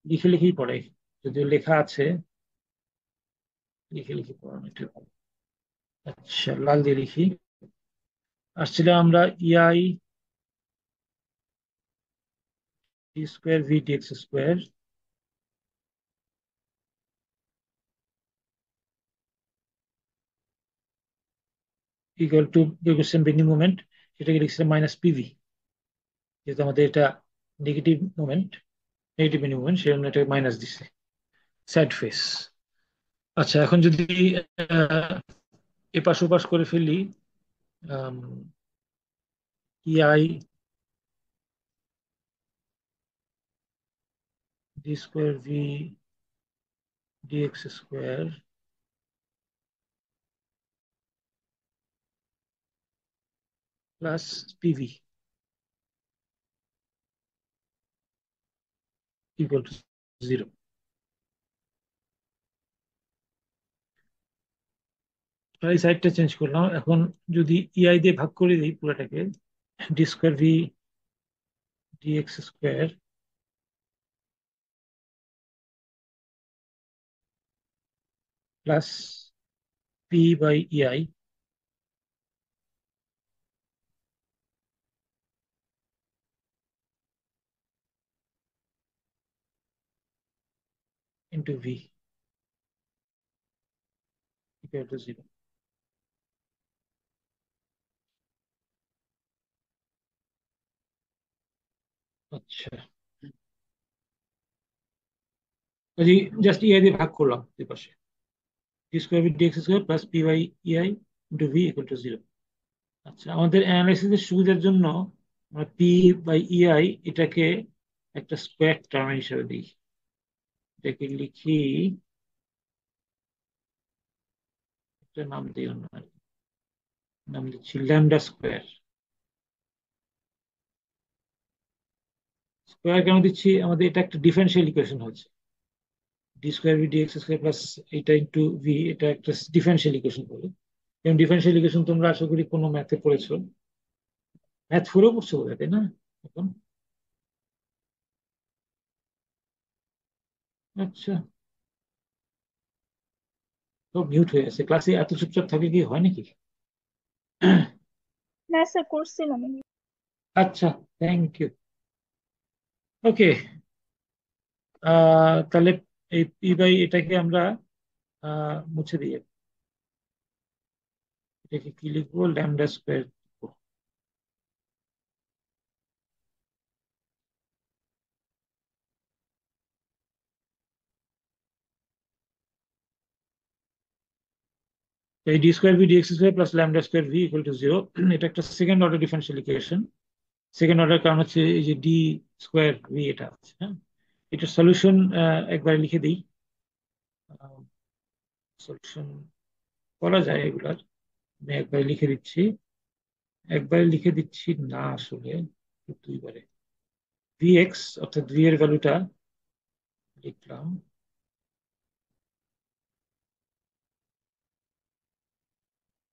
লিখে লিখেই পড়াই, যদিও লেখা আছে, লিখে লিখে পড়ানো একটু ভালো। আচ্ছা, লাল দিয়ে লিখি। আসছিলাম আমরা EI d square V D x square equal to bending moment, সেটাকে লিখছিলাম মাইনাস পিভি, যেহেতু আমাদের এটা negative moment, negative bending moment, সেই জন্য এটাকে মাইনাস দিচ্ছে স্যাড ফেস। আচ্ছা, এখন যদি এপাশ ওপাশ করে ফেলি, EI d square V dx square plus Pv equal to 0। এই সাইডটা চেঞ্জ করলাম। এখন যদি ইআই দিয়ে ভাগ করে দিই পুরোটাকে, d square V dx square plus P by EI into V equal to 0। আচ্ছা, যদি জাস্ট ইআই দিয়ে ভাগ করলাম দুই পাশে, D square V dx square plus P by EI into V equal to 0। আচ্ছা, আমাদের অ্যানালাইসিসের সুবিধার জন্য আমরা পি বাই ইআই এটাকে একটা স্কোয়ার টার্ম হিসেবে দিই। এটাকে লিখি, একটা নাম দিই, অন্য নাম দিচ্ছি ল্যামডা স্কোয়ার। স্কোয়ার কেন দিচ্ছি? আমাদের এটা একটা ডিফারেন্সিয়াল ইকুয়েশন হচ্ছে, D square V dx square plus এটা ইন্টু ভি, এটা একটা ডিফারেন্সিয়াল ইকুয়েশন বলে। এবং ডিফারেন্সিয়াল ইকুয়েশন তোমরা আশা করি কোনো ম্যাথে পড়েছো, ম্যাথ ফোরেও পড়ছো বোধ হয়, তাই না? এখন আচ্ছা, তো মিউট হয়ে আছে ক্লাসে, এত চুপচাপ থাকে কি হয় নাকি?
না স্যার, করছিলাম আমি।
আচ্ছা, থ্যাংক ইউ। ওকে, তাহলে এই পি বাই এটাকে আমরা মুছে দিয়ে এটাকে কি লিখবো, ল্যামডা স্কোয়ার। এই D square V dx square plus lambda square V equal to 0, এটা একটা second order differential equation. Second order কারণ হচ্ছে এই যে ডি স্কোয়ার ভি এটা আছে, হ্যাঁ। এটার সলিউশন একবার লিখে দিই। সলিউশন করা যায় এগুলার, আমি একবার লিখে দিচ্ছি। একবার লিখে দিচ্ছি না, আসলে দুইবারে। ভি এক্স অর্থাৎ ভি এর ভ্যালুটা লিখলাম,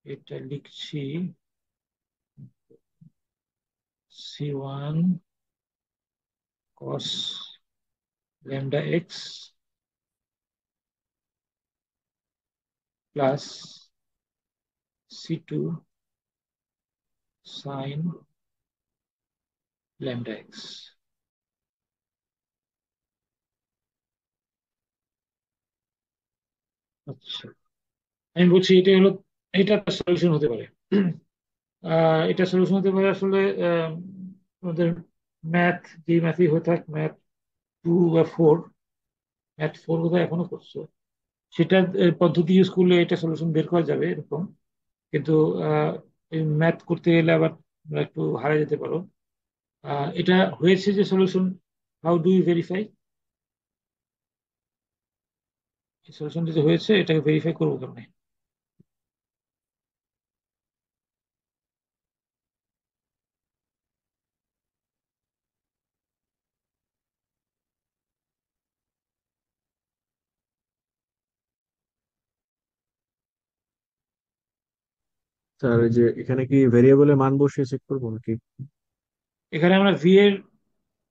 এটা লিখছি C1 cos lambda x plus C2 sin lambda x। আচ্ছা, আমি বলছি এটা হলো, এটা সলিউশন হতে পারে। এটা সলিউশন হতে পারে আসলে আমাদের ম্যাথ, যে ম্যাথই হয়ে থাক, ম্যাথ 2 বা 4, ম্যাথ 4 বোধহয় এখনো করছো, সেটা পদ্ধতি ইউজ করলে এটা সলিউশন বের করা যাবে এরকম। কিন্তু ম্যাথ করতে গেলে আবার তোমরা একটু হারা যেতে পারো। এটা হয়েছে যে solution, how do you verify? Solution যে হয়েছে এটাকে ভেরিফাই করবো কেমনে?
স্যার এই যে এখানে কি ভেরিয়েবলের মান বসিয়ে চেক করবো নাকি?
এখানে আমরা ভি এর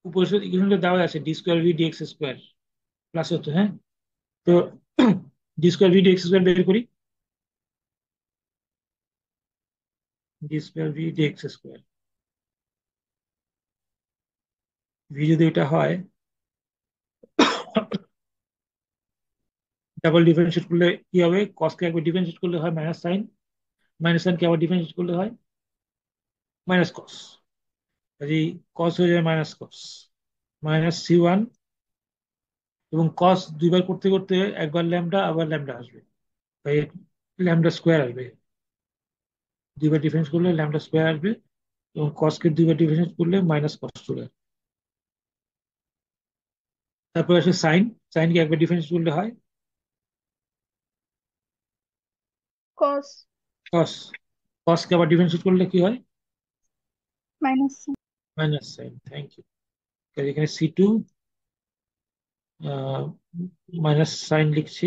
উপরিষদ ইকুয়েশনটা দেওয়া আছে, D square V dx square plus হচ্ছে, হ্যাঁ। তো D square V dx square বের করি, D square V dx square, V যদি এটা হয়, ডাবল ডিফারেন্সিয়েট করলে কি হবে? কস কে একবার ডিফারেন্সিয়েট করলে হয় মাইনাস সাইন, মাইনাস সাইন কে আবার ডিফারেন্সিয়েট করলে হয় মাইনাস কস, কাজেই কস হয়ে যায় মাইনাস কস, মাইনাস C1 এবং কস দুইবার করতে করতে একবার ল্যামডা আবার ল্যামডা আসবে, তাই ল্যামডা স্কোয়ার আসবে। দুইবার ডিফারেন্স করলে ল্যামডা স্কোয়ার আসবে, এবং কসকে দুইবার ডিফারেন্স করলে মাইনাস কস চলে আসবে। তারপর আসে সাইন, সাইনকে একবার ডিফারেন্স করলে হয়
কস
কস, কসকে আবার ডিফারেন্স করলে কি হয়?
Minus
minus sine. Thank you. এখানে C2 মাইনাস সাইন লিখছি,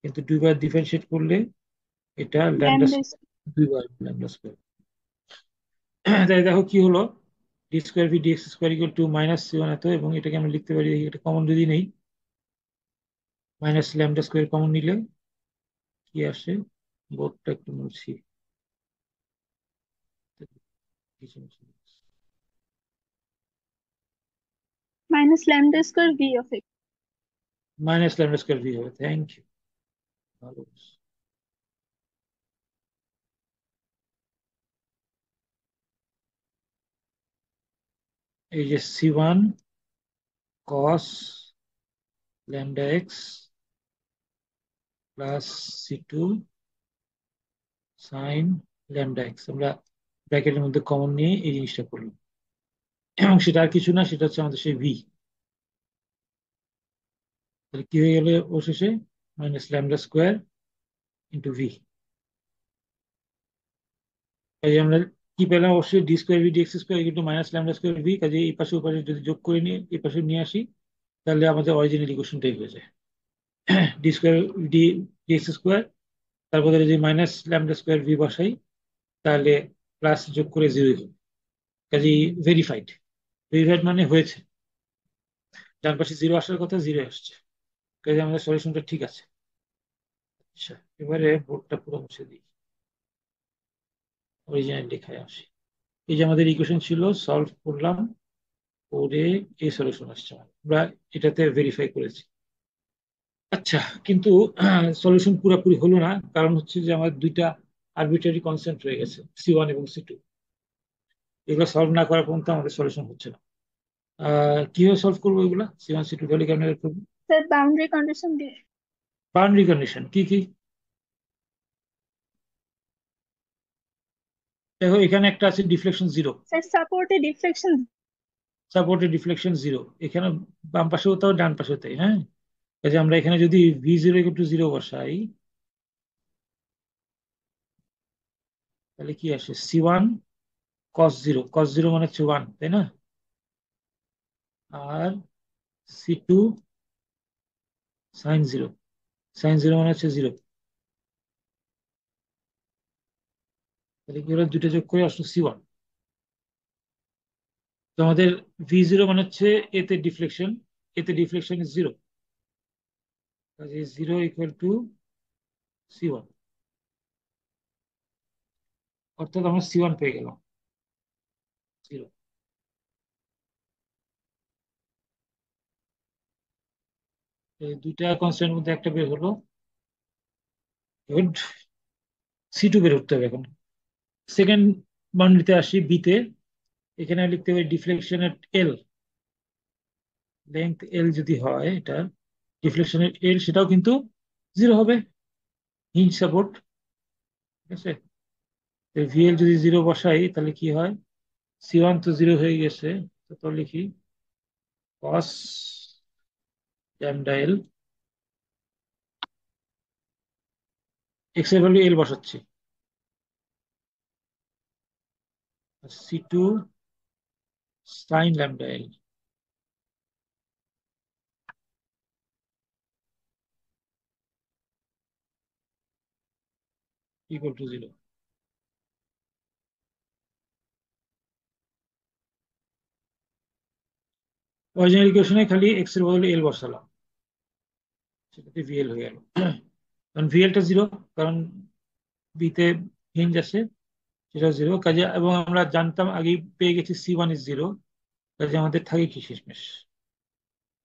কিন্তু দুইবার ডিফারেন্সিয়েট করলে এটা ল্যামডা
ল্যামডা
দুইবার ল্যামডা স্কোয়ার। তাই দেখো কি হলো, D square V dx square equal to minus C1 এত, এবং এটাকে আমরা লিখতে পারি, এটা কমন যদি নেই, মাইনাস ল্যামডা স্কোয়ার কমন নিলে কি আসে, বোর্ডটা একটু মুছি,
minus lambda square V of x.
Minus lambda square V হবে। থ্যাংক ইউ, ভালো। এই যে C1 cos lambda x plus C2 sign lambda x, আমরা ব্র্যাকেটের মধ্যে কমন নিয়ে এই জিনিসটা করলাম, এবং সেটা আর কিছু না, সেটা হচ্ছে আমাদের সেই ভি। তাহলে কি হয়ে গেল অবশেষে, minus lambda square into V. কাজে আমরা কি পেলাম, অবশ্যই D square V dx square equal to minus lambda square V. কাজে এই পাশে ওপাশে যদি যোগ করে নিয়ে এই পাশে নিয়ে আসি, তাহলে আমাদের অরিজিনাল ইকুয়েশনটাই হয়ে যায় D square D DX square, তারপর যদি মাইনাস ল্যামডা স্কোয়ার ভি বসাই, তাহলে প্লাস যোগ করে 0 হবে। কাজে ভেরিফাইড, ভেরিফাইড মানে হয়েছে, ডান পাশে 0 আসার কথা 0 আসছে, কাজে আমাদের সলিউশনটা ঠিক আছে। আচ্ছা, এবারে বোর্ডটা পুরো মুছে দিই, অরিজিনাল লেখায় আসি। এই যে আমাদের ইকুয়েশন ছিল, সলভ করলাম, করে এই সলিউশন আসছে, আমরা এটাতে ভেরিফাই করেছি। আচ্ছা, কিন্তু সলিউশন পুরোপুরি হলো না, কারণ হচ্ছে যে আমার দুইটা আরবিট্রারি কনস্ট্যান্ট রয়ে গেছে, C1 এবং C2। এগুলো সলভ না করা পর্যন্ত আমাদের সলিউশন হচ্ছে না। কিভাবে সলভ করবো এগুলা, C1 C2 ভ্যালু কেমন বের করবো?
স্যার বাউন্ডারি কন্ডিশন দিয়ে।
বাউন্ডারি কন্ডিশন কি কি? দেখো এখানে একটা আছে ডিফ্লেকশন 0,
স্যার সাপোর্টে ডিফ্লেকশন।
সাপোর্টেড ডিফ্লেকশন 0, এখানে বাম পাশেও তাও ডান পাশেও তাই। হ্যাঁ, কাজে আমরা এখানে যদি V0 ইকুয়াল টু 0 বসাই, তাহলে কি আসে, C1 cos 0, cos 0 মানে হচ্ছে 1, তাই না? আর C2 sin 0, sin 0 মানে হচ্ছে 0। তাহলে কি হলো, দুটো যোগ করে আসলো C1। তো আমাদের V0 মানে হচ্ছে এতে ডিফ্লেকশন, এতে ডিফ্লেকশন ইজ 0, কাজে 0 ইকুয়াল টু C1, অর্থাৎ আমরা C1 পেয়ে গেলাম 0। এই দুইটা কনস্ট্যান্টের মধ্যে একটা বের হলো, গুড। C2 বের করতে হবে এখন। সেকেন্ড বাউন্ডারিতে আসি, বিতে, এখানে লিখতে পারি ডিফ্লেকশনের এল, লেংথ এল যদি হয়, এটা ডিফ্লেকশনের এল, সেটাও কিন্তু 0 হবে, হিঞ্জ সাপোর্ট, ঠিক আছে। ভিএল যদি 0 বসাই, তাহলে কি হয়, C1 তো 0 হয়ে গেছে, তো লিখি cos ল্যামডা এল, এক্স এর ভ্যালু এল বসাচ্ছি, C2 sin lambda L equal to 0। Original ইকুয়েশনে খালি এক্স এর বদলে এল বসালাম, সেটাতে ভিএল হয়ে গেল। কারণ ভিএলটা 0, কারণ বিতে হিঞ্জ আছে, সেটা 0, কাজে, এবং আমরা জানতাম আগেই পেয়ে গেছি C1 ইজ 0, কাজে আমাদের থাকে কি শেষমেশ,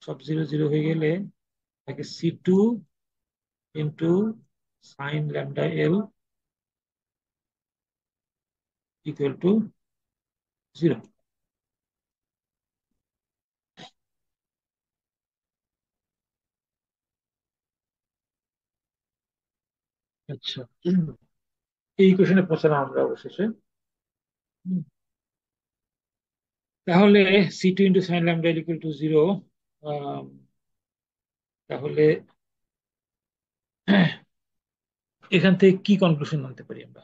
সব 0 0 হয়ে গেলে থাকে C2 into sine lambda L equal to 0। আচ্ছা, এই কোশ্চেনে পৌঁছালাম আমরা অবশেষে। হুম, তাহলে C two into sine lambda equal to 0। তাহলে এখান থেকে কি কনক্লুশন আনতে পারি আমরা?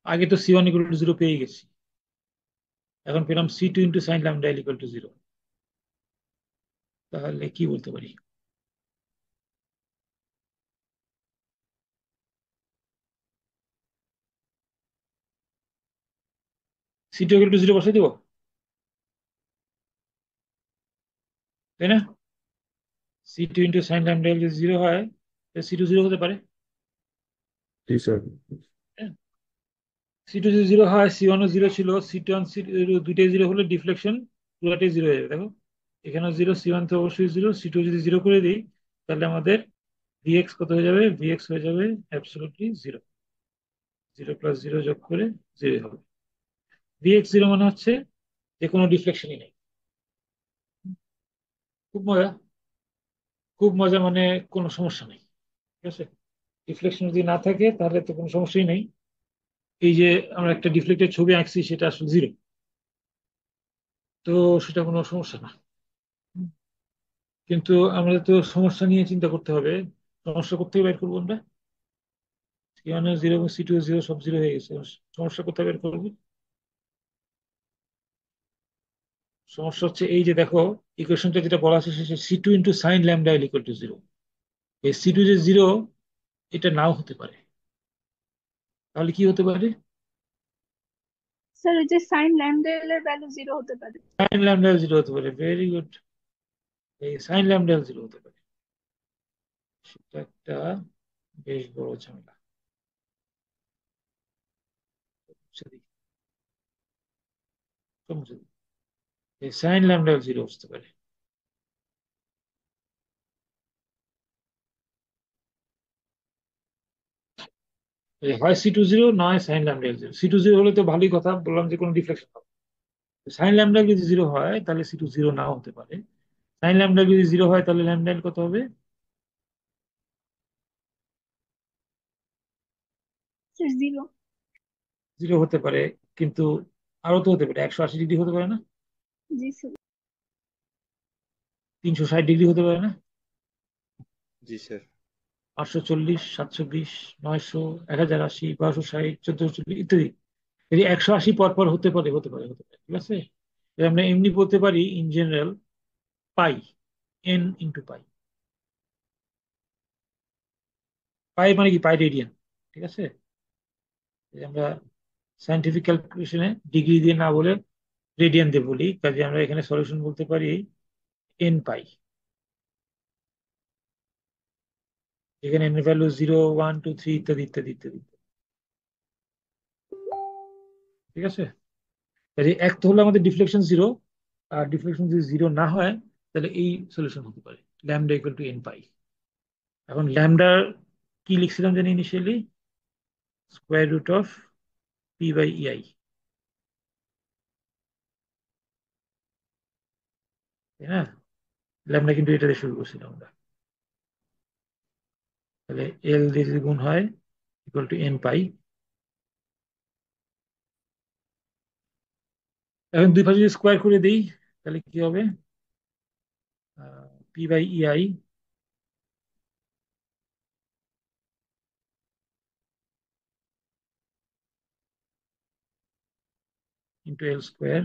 আগে তো সি1 ইকুয়াল টু 0 পেয়ে গেছি, এখন পেলাম C two into sine lambda equal to 0। তাহলে কি বলতে পারি? সি2 ইকুয়াল টু 0 বসাই দিব, তাই না? সি2 ইন্টু সাইন ল্যামডা যদি 0 হয়, সি2 0 হতে পারে।
জি স্যার।
সি2 যদি 0 হয়, সি1ও 0 ছিল, সি2 সি0 দুইটাই 0 হলে ডিফ্লেকশন পুরোটাই 0 হয়ে যাবে। দেখো এখানেও 0, সি1 তো অবশ্যই 0, সি2 যদি 0 করে দিই, তাহলে আমাদের ভিএক্স কত হয়ে যাবে? ভিএক্স হয়ে যাবে অ্যাবসলিউটলি 0। 0 প্লাস 0 যোগ করে 0 হবে। ভিএক্স 0 মানে হচ্ছে যে কোনো ডিফ্লেকশনই নেই। খুব মজা, খুব মজা, মানে কোনো সমস্যা নেই। ঠিক আছে, ডিফ্লেকশন যদি না থাকে তাহলে তো কোনো সমস্যাই নেই। এই যে আমরা একটা ডিফ্লেক্টেড ছবি আঁকছি, সেটা আসলে 0, তো সেটা কোনো সমস্যা না। কিন্তু আমরা তো সমস্যা নিয়ে চিন্তা করতে হবে। সমস্যা কোথায় বের করবো আমরা? সি1 0 এবং সি2 0 সব 0 হয়ে গেছে, সমস্যা কোথায় বের করবো? সমস্যা হচ্ছে এই যে দেখো, ইকুয়েশনটা যেটা বলা আছে সে C two into sine lambda equal to 0। এই সি2 যে 0, এটা নাও হতে পারে। তাহলে কি হতে পারে?
স্যার ওই যে সাইন ল্যামডা এর ভ্যালু 0 হতে পারে।
সাইন ল্যামডা 0 হতে পারে, ভেরি গুড। এই সাইন ল্যামডা 0 হতে পারে, সেটা একটা বেশ বড় ঝামেলা। মুছে দিই, সব মুছে দিই। এই সাইন ল্যামডা 0 আসতে পারে। এই হয় সি2 0, নয় সাইন ল্যামডা 0। সি2 0 হলে তো ভালোই কথা, বললাম যে কোনো ডিফ্লেকশন হবে। সাইন ল্যামডা যদি 0 হয়, তাহলে সি2 0 নাও হতে পারে। সাইন ল্যামডা যদি 0 হয়, তাহলে ল্যামডা কত হবে?
0।
0 হতে পারে, কিন্তু আরো তো হতে পারে, 180 ডিগ্রি হতে পারে না?
জি স্যার।
360 ডিগ্রি হতে পারে না?
জি স্যার।
540, 720, 900, 1080, 1260, 1440 ইত্যাদি। যদি 180 পর পর হতে পারে, হতে পারে, হতে পারে, ঠিক আছে। এটা আমরা এমনি বলতে পারি in general pi, n into pi. Pi মানে কি? পাই রেডিয়ান, ঠিক আছে। এই আমরা সাইন্টিফিক ক্যালকুলেশনে ডিগ্রি দিয়ে না বলে রেডিয়ান দিয়ে বলি, কাজে আমরা এখানে সলিউশন বলতে পারি এন পাই। এখানে এন ভ্যালু 0, 1, 2, 3 ইত্যাদি ইত্যাদি ইত্যাদি, ঠিক আছে। কাজে এক তো হলো আমাদের ডিফ্লেকশন 0, আর ডিফ্লেকশন যদি 0 না হয়, তাহলে এই সলিউশন হতে পারে lambda equal to n pi. এখন ল্যামডা কি লিখছিলাম জানি initially? Square root of P by EI, তাই না? ল্যামডা কিন্তু এটা দিয়ে শুরু করছিলাম আমরা। তাহলে এল দিয়ে যদি গুণ হয়, ইকুয়াল টু এন পাই। এখন দুই পাশে যদি স্কোয়ার করে দিই, তাহলে কি হবে? P by EI into L square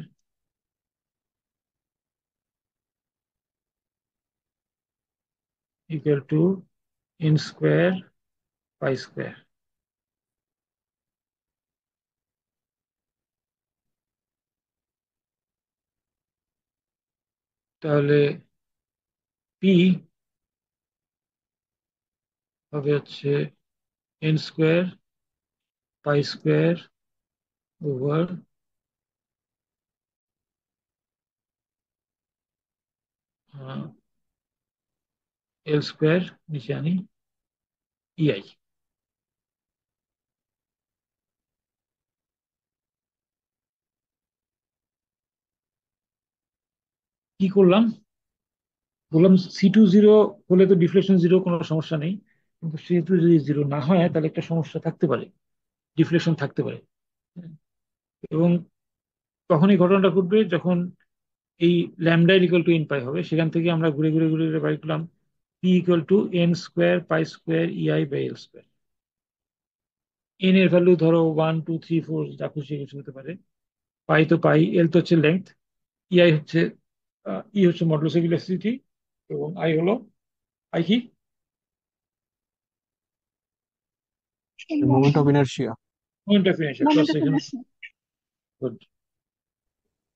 equal to N square pi square. তাহলে পি হবে হচ্ছে n square pi square over L square, নিচে আনি, ইআই। কি করলাম? বললাম C2 0 হলে তো ডিফ্লেকশন জিরো কোনো সমস্যা নেই, কিন্তু C2 যদি জিরো না হয় তাহলে একটা সমস্যা থাকতে পারে, ডিফ্লেকশন থাকতে পারে। এবং তখন এই ঘটনাটা ঘটবে যখন এই ল্যামডা ইকুয়াল টু এন পাই হবে, সেখান থেকে আমরা ঘুরে ঘুরে ঘুরে ঘুরে বাই করলাম P equal to N square pi square EI by L square. N এর ভ্যালু ধরো 1 2 3 4 যা খুশি কিছু হতে পারে, পাই তো পাই, এল তো হচ্ছে লেন্থ, ইআই হচ্ছে ই হচ্ছে মডুলাস অফ ইলাস্টিসিটি, এবং আই হলো আই কি
moment of inertia.
Moment of inertia cross
moment of
section.
Inertia.
Good.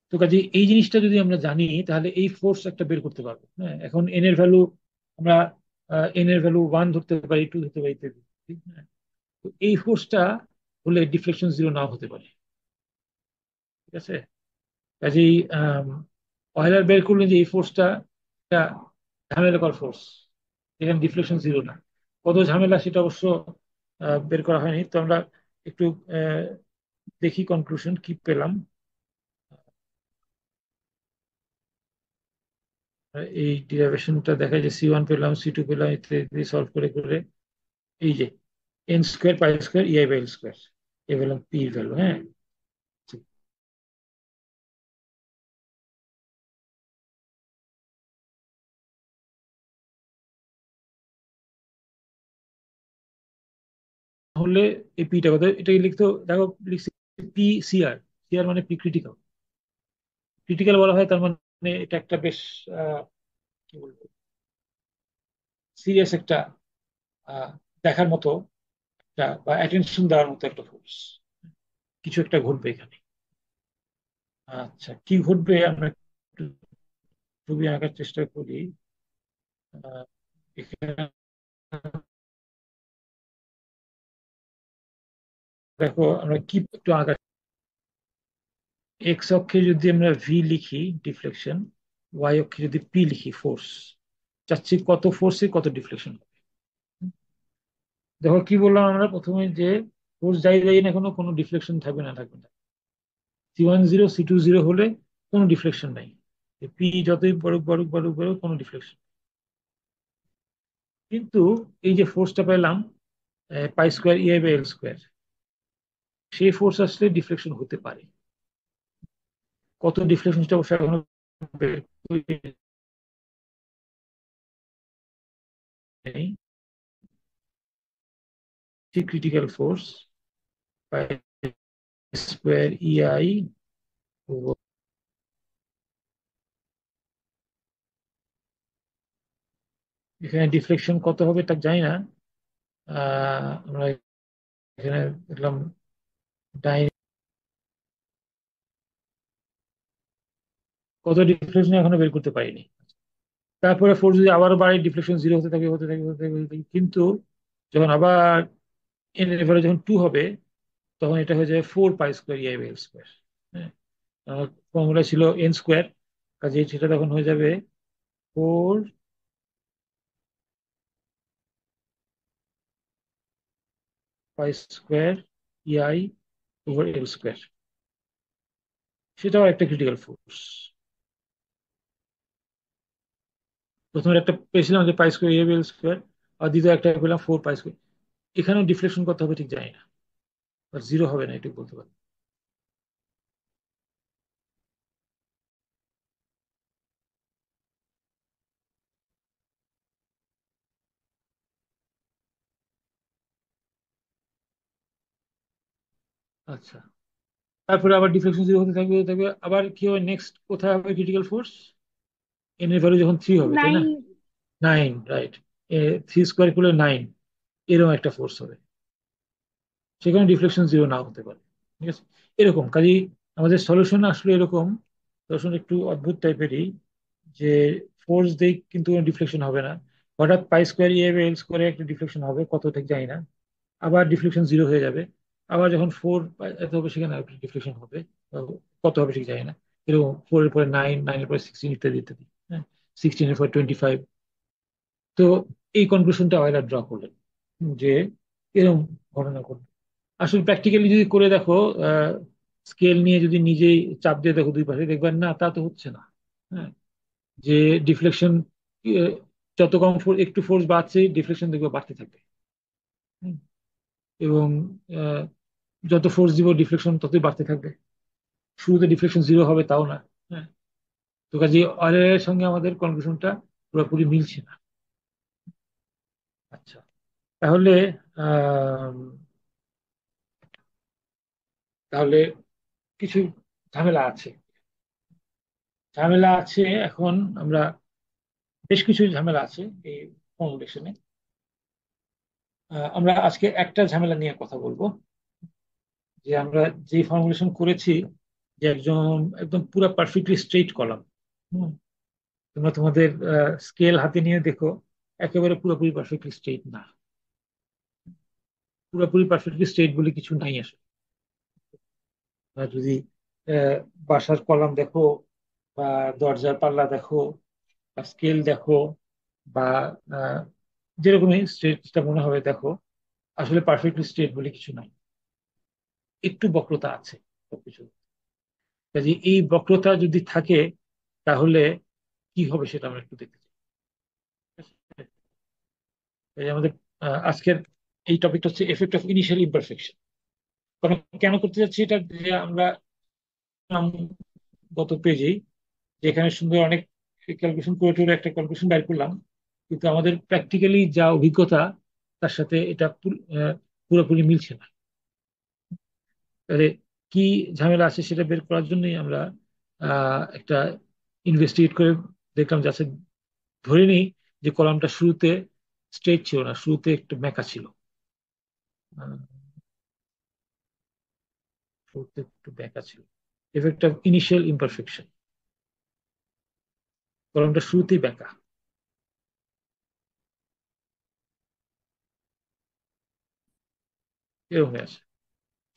তো কাজে এই জিনিসটা যদি আমরা জানি তাহলে এই ফোর্স একটা বের করতে পারবো। হ্যাঁ, এখন এন এর ভ্যালু আমরা এন এর ভ্যালু 1 ধরতে পারি, 2 ধরতে পারি ইত্যাদি। ঠিক না? তো এই ফোর্সটা হলে ডিফ্লেকশন জিরো নাও হতে পারে। ঠিক আছে, কাজেই অয়েলার বের করলেন যে এই ফোর্সটা একটা ঝামেলাকর ফোর্স, এখানে ডিফ্লেকশন জিরো না। কত ঝামেলা সেটা অবশ্য বের করা হয়নি, তো আমরা একটু দেখি কনক্লুশন কি পেলাম। এই ডিরাইভেশনটা দেখায় যে C1 পেলাম, C2 পেলাম, ইত্যাদি সলভ করে করে এই যে n square pi square EI by L square, এ পেলাম পি ভ্যালু। হ্যাঁ, হলে এই পিটা কথা এটাকে লিখতে দেখো, লিখছি পি সিআর, সিআর মানে পি ক্রিটিক্যাল। ক্রিটিক্যাল বলা হয় তার মানে এটা একটা বেশ কি বলবো, সিরিয়াস একটা দেখার মতো একটা বা অ্যাটেনশন দেওয়ার মতো একটা ফোর্স, কিছু একটা ঘটবে এখানে। আচ্ছা, কি ঘটবে আমরা একটু ছবি আঁকার চেষ্টা করি। আহ, এখানে দেখো আমরা কি একটু আঁকা, এক্স অক্ষে যদি আমরা ভি লিখি ডিফ্লেকশন, ওয়াই অক্ষে যদি পি লিখি ফোর্স, চাচ্ছি কত ফোর্সে কত ডিফ্লেকশন হবে। দেখো কি বললাম আমরা প্রথমে, যে ফোর্স যাই যাই না কোনো ডিফ্লেকশন থাকবে না, থাকবে না। C10 C20 হলে কোনো ডিফ্লেকশন নাই, পি যতই বাড়ুক বাড়ুক বাড়ুক বাড়ুক কোনো ডিফ্লেকশন। কিন্তু এই যে ফোর্সটা পেলাম pi square EI by L square, সেই ফোর্স আসলে ডিফ্লেকশন হতে পারে। কত ডিফ্লেকশনটা অবশ্য এখনো বের নেই। Critical force pi square EI, এখানে ডিফ্লেকশন কত হবে তা জানি না। আমরা এখানে দেখলাম কত ডিফ্লেকশন এখনো বের করতে পারিনি। তারপরে ফোর্স যদি আবারও বাড়ে, ডিফ্লেকশন জিরো হতে থাকে হতে থাকে হতে থাকে হতে থাকে, কিন্তু যখন আবার এন এর ভ্যালু যখন 2 হবে, তখন এটা হয়ে যাবে 4 pi square EI by L square. হ্যাঁ, ফর্মুলা ছিল এন স্কোয়ার, কাজে সেটা তখন হয়ে যাবে 4 pi square EI over L square. সেটাও একটা ক্রিটিক্যাল ফোর্স। প্রথমে একটা পেয়েছিলাম যে pi square EI by L square, আর দ্বিতীয় একটা পেলাম 4 পাই স্কোয়ার। এখানেও ডিফ্লেকশন কত হবে ঠিক জানি না, আর জিরো হবে না এটুকু বলতে পারি। আচ্ছা, তারপরে আবার ডিফ্লেকশন জিরো হতে থাকবে হতে থাকবে, আবার কি হবে নেক্সট, কোথায় হবে ক্রিটিক্যাল ফোর্স? এন এর ভ্যালু যখন 3 হবে, তাই না?
9।
9, রাইট। 3 স্কোয়ার করলে 9, এরকম একটা ফোর্স হবে, সেখানে ডিফ্লেকশন জিরো নাও হতে পারে। ঠিক আছে, এরকম কাজেই আমাদের সলিউশন আসলে এরকম, সলিউশন একটু অদ্ভুত টাইপেরই, যে ফোর্স দেই কিন্তু ডিফ্লেকশন হবে না, হঠাৎ পাই স্কোয়ার ইএ এল স্কোয়ারে একটা ডিফ্লেকশন হবে, কত ঠিক জানি না, আবার ডিফ্লেকশন জিরো হয়ে যাবে, আবার যখন 4 এত হবে সেখানে ডিফ্লেকশন হবে, কত হবে ঠিক জানি না, এরকম 4 এর পরে 9, 9 এর পরে 16 ইত্যাদি ইত্যাদি। হ্যাঁ, 16 এর পরে 25। তো এই কনক্লুশনটা অয়লার ড্র করলেন যে এরকম ঘটনা ঘটবে। আসলে প্র্যাকটিক্যালি যদি করে দেখো, স্কেল নিয়ে যদি নিজেই চাপ দিয়ে দেখো দুই পাশে, দেখবেন না তা তো হচ্ছে না। হ্যাঁ, যে ডিফ্লেকশন আহ, যত কম ফোর্স, একটু ফোর্স বাড়ছে ডিফ্লেকশন দেখবে বাড়তে থাকবে। হুম। এবং আহ, যত ফোর্স দিব ডিফ্লেকশন ততই বাড়তে থাকবে। শুরুতে ডিফ্লেকশন জিরো হবে তাও না। হ্যাঁ। তো কাজে অয়েলের সঙ্গে আমাদের কনক্লুশনটা পুরোপুরি মিলছে না। আচ্ছা, তাহলে আহ তাহলে কিছু ঝামেলা আছে। ঝামেলা আছে এখন আমরা, বেশ কিছু ঝামেলা আছে এই ফর্মুলেশনে। আমরা আজকে একটা ঝামেলা নিয়ে কথা বলবো, যে আমরা যে ফর্মুলেশন করেছি, যে একদম পুরো পারফেক্টলি স্ট্রেইট কলাম। তোমরা তোমাদের স্কেল হাতে নিয়ে দেখো, একেবারে পুরোপুরি পারফেক্টলি স্ট্রেইট না। পুরোপুরি পারফেক্টলি স্ট্রেইট বলে কিছু নাই আসলে। যদি আহ, বাসার কলাম দেখো, বা দরজার পাল্লা দেখো, বা স্কেল দেখো, বা আহ, যেরকমই স্ট্রেটটা মনে হবে দেখো, আসলে পারফেক্টলি স্ট্রেট বলে কিছু নাই, একটু বক্রতা আছে সবকিছু। কাজে এই বক্রতা যদি থাকে তাহলে কি হবে সেটা আমরা একটু দেখতে চাই। এই যে আমাদের আজকের এই টপিকটা হচ্ছে এফেক্ট অফ ইনিশিয়াল ইমপারফেকশন। কারণ কেন করতে যাচ্ছি এটা, যে আমরা গত পেজেই যেখানে সুন্দর অনেক ক্যালকুলেশন করে টুরে একটা ক্যালকুলেশন বের করলাম, কিন্তু আমাদের প্র্যাকটিক্যালি যা অভিজ্ঞতা তার সাথে এটা পুরোপুরি মিলছে না। তাহলে কি ঝামেলা আছে সেটা বের করার জন্যই আমরা একটা ইনভেস্টিগেট করে দেখলাম, যে আছে ধরে নিই যে কলামটা শুরুতে স্ট্রেট ছিল না, শুরুতে একটু বেঁকা ছিল। আহ, শুরুতে একটু বেঁকা ছিল, এফেক্ট অফ ইনিশিয়াল ইমপারফেকশন। কলামটা শুরুতেই বেঁকা এরকম হয়ে আছে,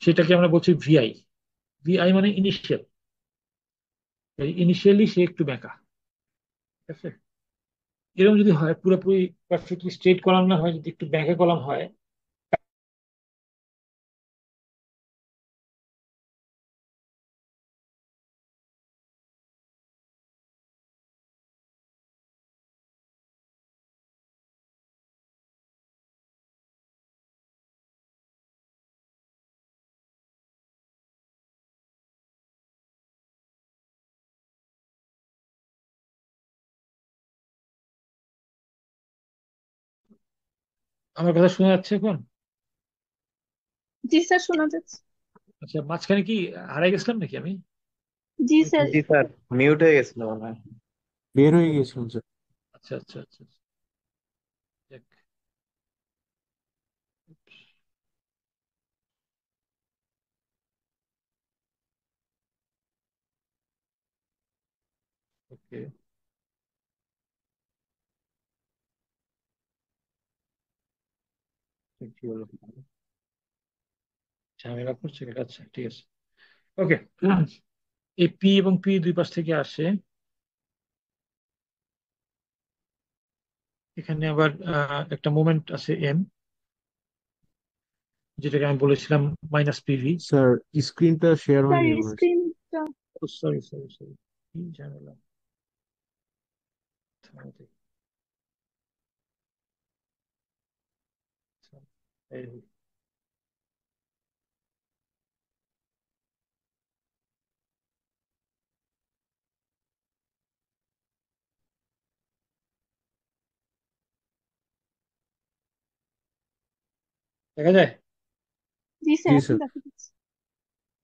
সেটাকে আমরা বলছি ভিআই। ভিআই মানে ইনিশিয়াল, ইনিশিয়ালি সে একটু বেঁকা। ঠিক আছে। এরকম যদি হয়, পুরোপুরি পারফেক্টলি স্ট্রেট কলাম না হয়, যদি একটু বেঁকা কলাম হয়, আমার কথা শোনা যাচ্ছে এখন?
জি স্যার, শোনা যাচ্ছে।
আচ্ছা, মাঝখানে কি হারাই গেছিলাম নাকি আমি?
জি
আমি
স্যার।
একটু-
জি স্যার, মিউট হয়ে গেছিল মনে হয়।
বের হয়ে গিয়েছিলাম স্যার।
আচ্ছা আচ্ছা আচ্ছা আচ্ছা। যাক, ওকে। কি হলো, ঝামেলা করছে? আচ্ছা, ঠিক আছে। ওকে। এই পি এবং পি দুই পাশ থেকে আসে। এখানে আবার একটা মোমেন্ট আছে এম, যেটাকে আমি বলেছিলাম মাইনাস পিভি।
স্যার, স্ক্রিনটা শেয়ার
স্যার
হয়নি মনে হচ্ছে।
স্ক্রিনটা।
সরি সরি সরি, কি ঝামেলা। থামাতে- এই হলো। দেখা যায়?
জি স্যার,
জি
এখন
স্যার।
দেখা যাচ্ছে।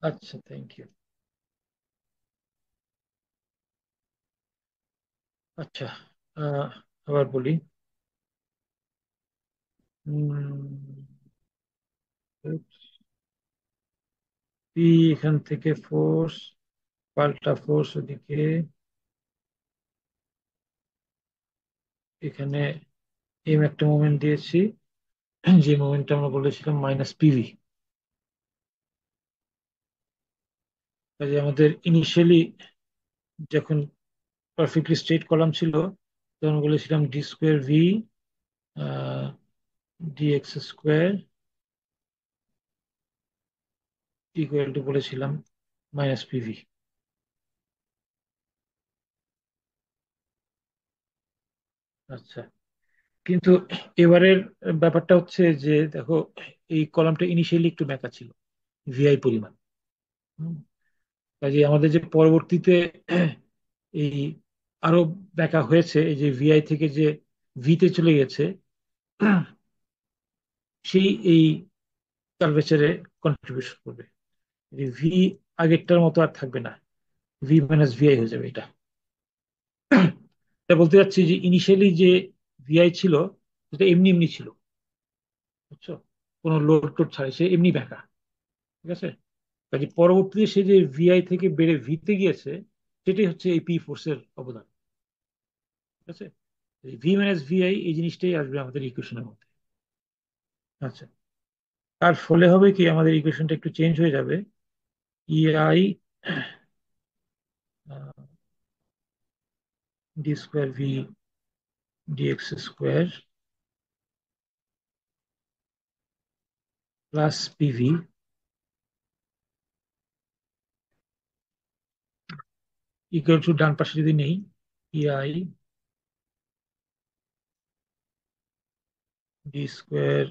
আচ্ছা, থ্যাংক ইউ। আচ্ছা, আহ, আবার বলি। পি এখান থেকে ফোর্স, পাল্টা ফোর্স ওদিকে, এখানে এম একটা মোমেন্ট দিয়েছি, যে মোমেন্টটা আমরা বলেছিলাম মাইনাস পিভি। কাজে আমাদের ইনিশিয়ালি যখন পারফেক্টলি স্ট্রেট কলাম ছিল, তখন বলেছিলাম D square V D x square equal two বলেছিলাম মাইনাস পিভি। আচ্ছা, কিন্তু এবারের ব্যাপারটা হচ্ছে যে দেখো, এই কলামটা ইনিশিয়ালি একটু ব্যাকা ছিল, ভিআই পরিমাণ। হুম, কাজে আমাদের যে পরবর্তীতে এই আরো ব্যাকা হয়েছে, এই যে ভিআই থেকে যে ভিতে চলে গেছে, সেই এই কার্ভেচারে কন্ট্রিবিউশন করবে। ভি আগেরটার মতো আর থাকবে না, ভি মাইনাস ভিআই হয়ে যাবে এটা। এটা বলতে চাচ্ছি যে ইনিশিয়ালি যে ভিআই ছিল সেটা এমনি এমনি ছিল, বুঝছো, কোনো লোড টোড ছাড়াই সে এমনি ব্যাকা। ঠিক আছে, কাজে পরবর্তীতে সে যে ভিআই থেকে বেড়ে ভিতে গিয়েছে, সেটাই হচ্ছে এই পি ফোর্সের অবদান। ঠিক আছে, ভি মাইনাস ভিআই এই জিনিসটাই আসবে আমাদের ইকুয়েশনের মধ্যে। আচ্ছা, তার ফলে হবে কি, আমাদের ইকুয়েশনটা একটু চেঞ্জ হয়ে যাবে। EI d square V dx square plus Pv equal to, ডান পাশে যদি নেই, EI d square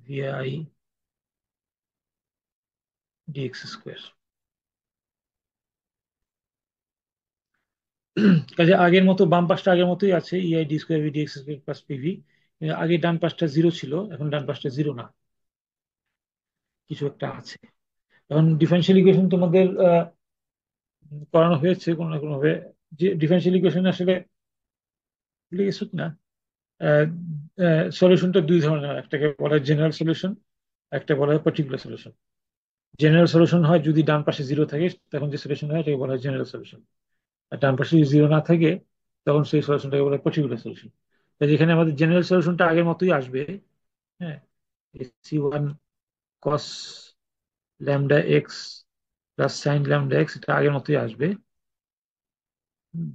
v i dx square. কাজে আগের মতো বাম পাশটা আগের মতোই আছে, EI d square V dx square plus Pv. আগে ডান পাশটা জিরো ছিল, এখন ডান পাশটা জিরো না, কিছু একটা আছে। এখন ডিফারেন্সিয়াল ইকুয়েশন তোমাদের করানো হয়েছে কোনো না কোনো ভাবে। যে ডিফারেন্সিয়াল ইকুয়েশন আসলে ভুলে গেছো কিনা, সলিউশনটা দুই ধরনের হয়। একটাকে বলা হয় জেনারেল সলিউশন, একটা বলা হয় পার্টিকুলার সলিউশন। জেনারেল সলিউশন হয় যদি ডান পাশে জিরো থাকে, তখন যে সলিউশন হয় এটাকে বলা হয় জেনারেল সলিউশন। আর ডান পাশে যদি জিরো না থাকে, তখন সেই সলিউশনটাকে বলা হয় পার্টিকুলার সলিউশন। তাই যেখানে আমাদের জেনারেল সলিউশনটা আগের মতোই আসবে। হ্যাঁ, সি1 cos lambda x plus sine lambda x, এটা আগের মতোই আসবে। হুম,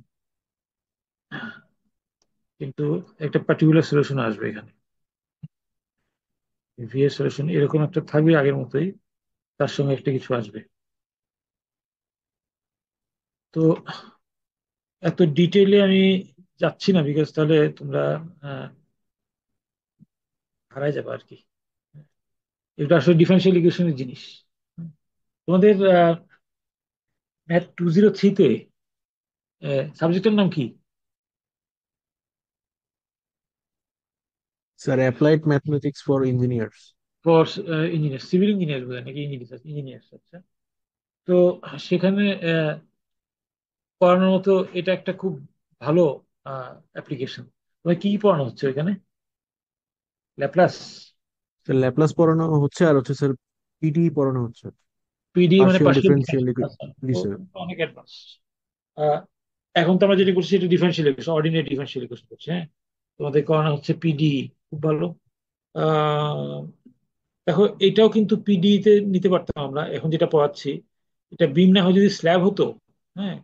কিন্তু একটা পার্টিকুলার সলিউশন আসবে এখানে। ভি এর সলিউশন এরকম একটা থাকবে আগের মতোই, তার সঙ্গে একটা কিছু আসবে। তো এত ডিটেইলে আমি যাচ্ছি না, বিকজ তাহলে তোমরা আহ, হারাই যাবে আর কি। এটা আসলে ডিফারেন্সিয়াল ইকুয়েশনের জিনিস। তোমাদের ম্যাথ 203-তে সাবজেক্টের নাম কি?
Sir applied mathematics for engineers.
For engineer, civil engineer বোধ হয় নাকি, ইঞ্জিনিয়ার ইঞ্জিনিয়ার। আচ্ছা, তো সেখানে পড়ানোর মতো এটা একটা খুব ভালো অ্যাপ্লিকেশন। তোমার কি কি পড়ানো হচ্ছে ওইখানে? ল্যাপ্লাস?
স্যার ল্যাপ্লাস পড়ানো হচ্ছে, আর হচ্ছে স্যার পিডি পড়ানো হচ্ছে,
পিডি মানে
partial
partial
differential
differential?
Equation.
আচ্ছা,
জি
তো
স্যার।
অনেক অ্যাডভান্স। এখন তো আমরা যেটা করছি সেটা differential equation, ordinary differential equation করছি। হ্যাঁ, তোমাদের করানো হচ্ছে পিডি, খুব ভালো। আহ, দেখো, এটাও কিন্তু পিডি তে নিতে পারতাম আমরা, এখন যেটা পড়াচ্ছি। এটা বিম না হয় যদি স্ল্যাব হতো। হ্যাঁ,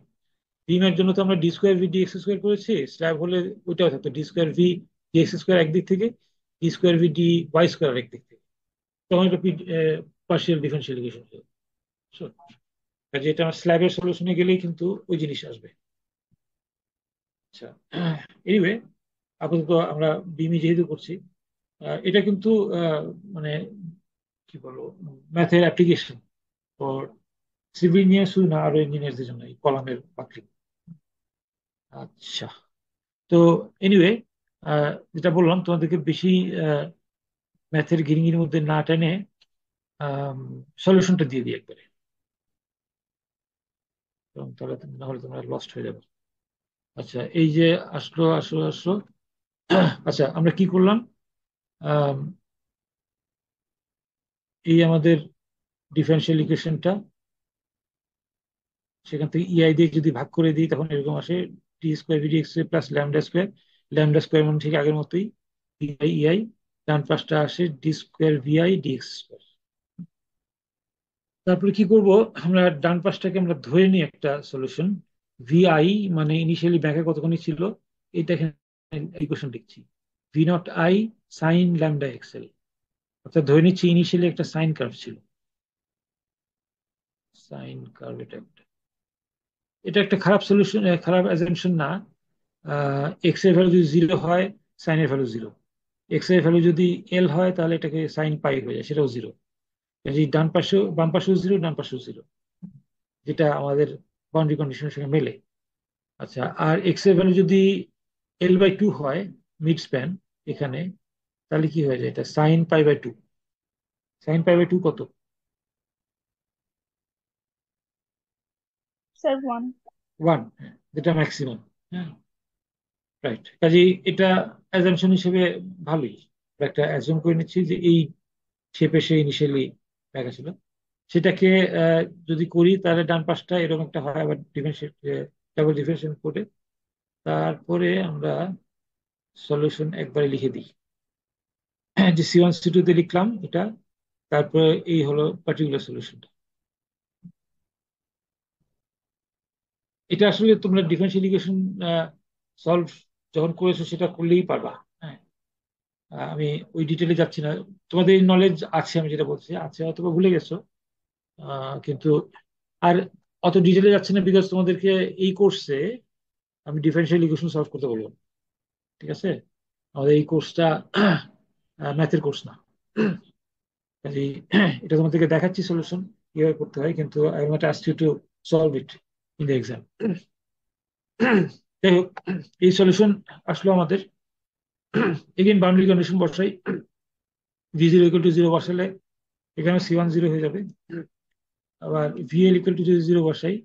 বিমের জন্য তো আমরা D square V D x square করেছি, স্ল্যাব হলে ওইটাও থাকতো D square V D x square একদিক থেকে, D square V D Y square একদিক থেকে। তখন এটা পার্শিয়াল ডিফারেন্সিয়াল ইকুয়েশন। কাজে এটা স্ল্যাবের সলিউশনে গেলেই কিন্তু ওই জিনিস আসবে। আচ্ছা, এনিওয়ে, আপাতত আমরা বিমি যেহেতু করছি, এটা কিন্তু মানে কি বলবো, ম্যাথের অ্যাপ্লিকেশন ফর সিভিল ইঞ্জিনিয়ার শুধু না, আরো ইঞ্জিনিয়ারদের জন্য এই কলামের বাকরি। আচ্ছা, তো এনিওয়ে, যেটা বললাম তোমাদেরকে বেশি ম্যাথের গিরিঙ্গির মধ্যে না টেনে সলিউশনটা দিয়ে দিই একবারে, এবং তাহলে না হলে তোমরা লস্ট হয়ে যাবে। আচ্ছা, এই যে আসলো আসলো আসলো। আচ্ছা, আমরা কি করলাম, আম, এই আমাদের ডিফারেন্সিয়াল ইকুয়েশনটা, সেখান থেকে ইআই দিয়ে যদি ভাগ করে দিই, তখন এরকম আসে D square V D X plus lambda square. Lambda square মানে ঠিক আগের মতোই, ইআই ইআই। ডান পাশটা আসে D square VI D x square. তারপরে কি করব, আমরা ডান পাশটাকে আমরা ধরে নিই একটা সলিউশন। ভিআই মানে ইনিশিয়ালি ব্যাংকে কতখানি ছিল, এটা এখানে ইকুয়েশন লিখছি, V not I sine lambda XL. অর্থাৎ ধরে নিচ্ছি ইনিশিয়ালি একটা সাইন কার্ভ ছিল, সাইন কার্ভ। এটা একটা খারাপ সলিউশন, খারাপ অ্যাজাম্পশন না। এক্স এর ভ্যালু যদি 0 হয়, সাইনের ভ্যালু 0। এক্স এর ভ্যালু যদি এল হয়, তাহলে এটাকে সাইন পাই হয়ে যায়, সেটাও 0। যদি ডান পাশে, বাম পাশেও 0, ডান পাশেও 0, যেটা আমাদের বাউন্ডারি কন্ডিশনের সঙ্গে মেলে। আচ্ছা, আর এক্স এর ভ্যালু যদি L/2 হয়, মিড স্প্যান এখানে, তাহলে কি হয়ে যায়? এটা সাইন পাই/2। সাইন পাই/2 কত?
স্যার 1।
1, যেটা ম্যাক্সিমাম। হ্যাঁ, রাইট। কাজেই এটা অ্যাজাম্পশন হিসেবে ভালোই। একটা অ্যাজুম করে নিচ্ছি যে এই শেপে সে ইনিশিয়ালি দেখা ছিল, সেটাকে আহ, যদি করি, তাহলে ডান পাশটা এরকম একটা হয়। আবার ডিফারেন্সিয়েট, ডাবল ডিফারেন্সিয়েট করে তারপরে আমরা সলিউশন একবারে লিখে দিই। যে C1 C2 তে লিখলাম এটা, তারপরে এই হলো পার্টিকুলার সলিউশনটা। এটা আসলে তোমরা ডিফারেন্সিয়াল ইকুয়েশন সলভ যখন করেছো, সেটা করলেই পারবা। হ্যাঁ, আমি ওই ডিটেলে যাচ্ছি না। তোমাদের নলেজ আছে, আমি যেটা বলছি আছে, অথবা ভুলে গেছো। কিন্তু আর অত ডিটেলে যাচ্ছি না, বিকজ তোমাদেরকে এই কোর্সে আমি ডিফারেন্সিয়াল ইকুয়েশন সলভ করতে বলবো না। ঠিক আছে? আমাদের এই কোর্সটা ম্যাথের কোর্স না। কাজেই এটা তোমাদেরকে দেখাচ্ছি সলিউশন কিভাবে করতে হয়, কিন্তু I not ask you to solve it in the exam. যাই হোক, এই সলিউশন আসলো আমাদের। এগেইন বাউন্ডারি কন্ডিশন বসাই। V0 = 0 বসালে এখানে C1 0 হয়ে যাবে। আবার VL = 0 বসাই,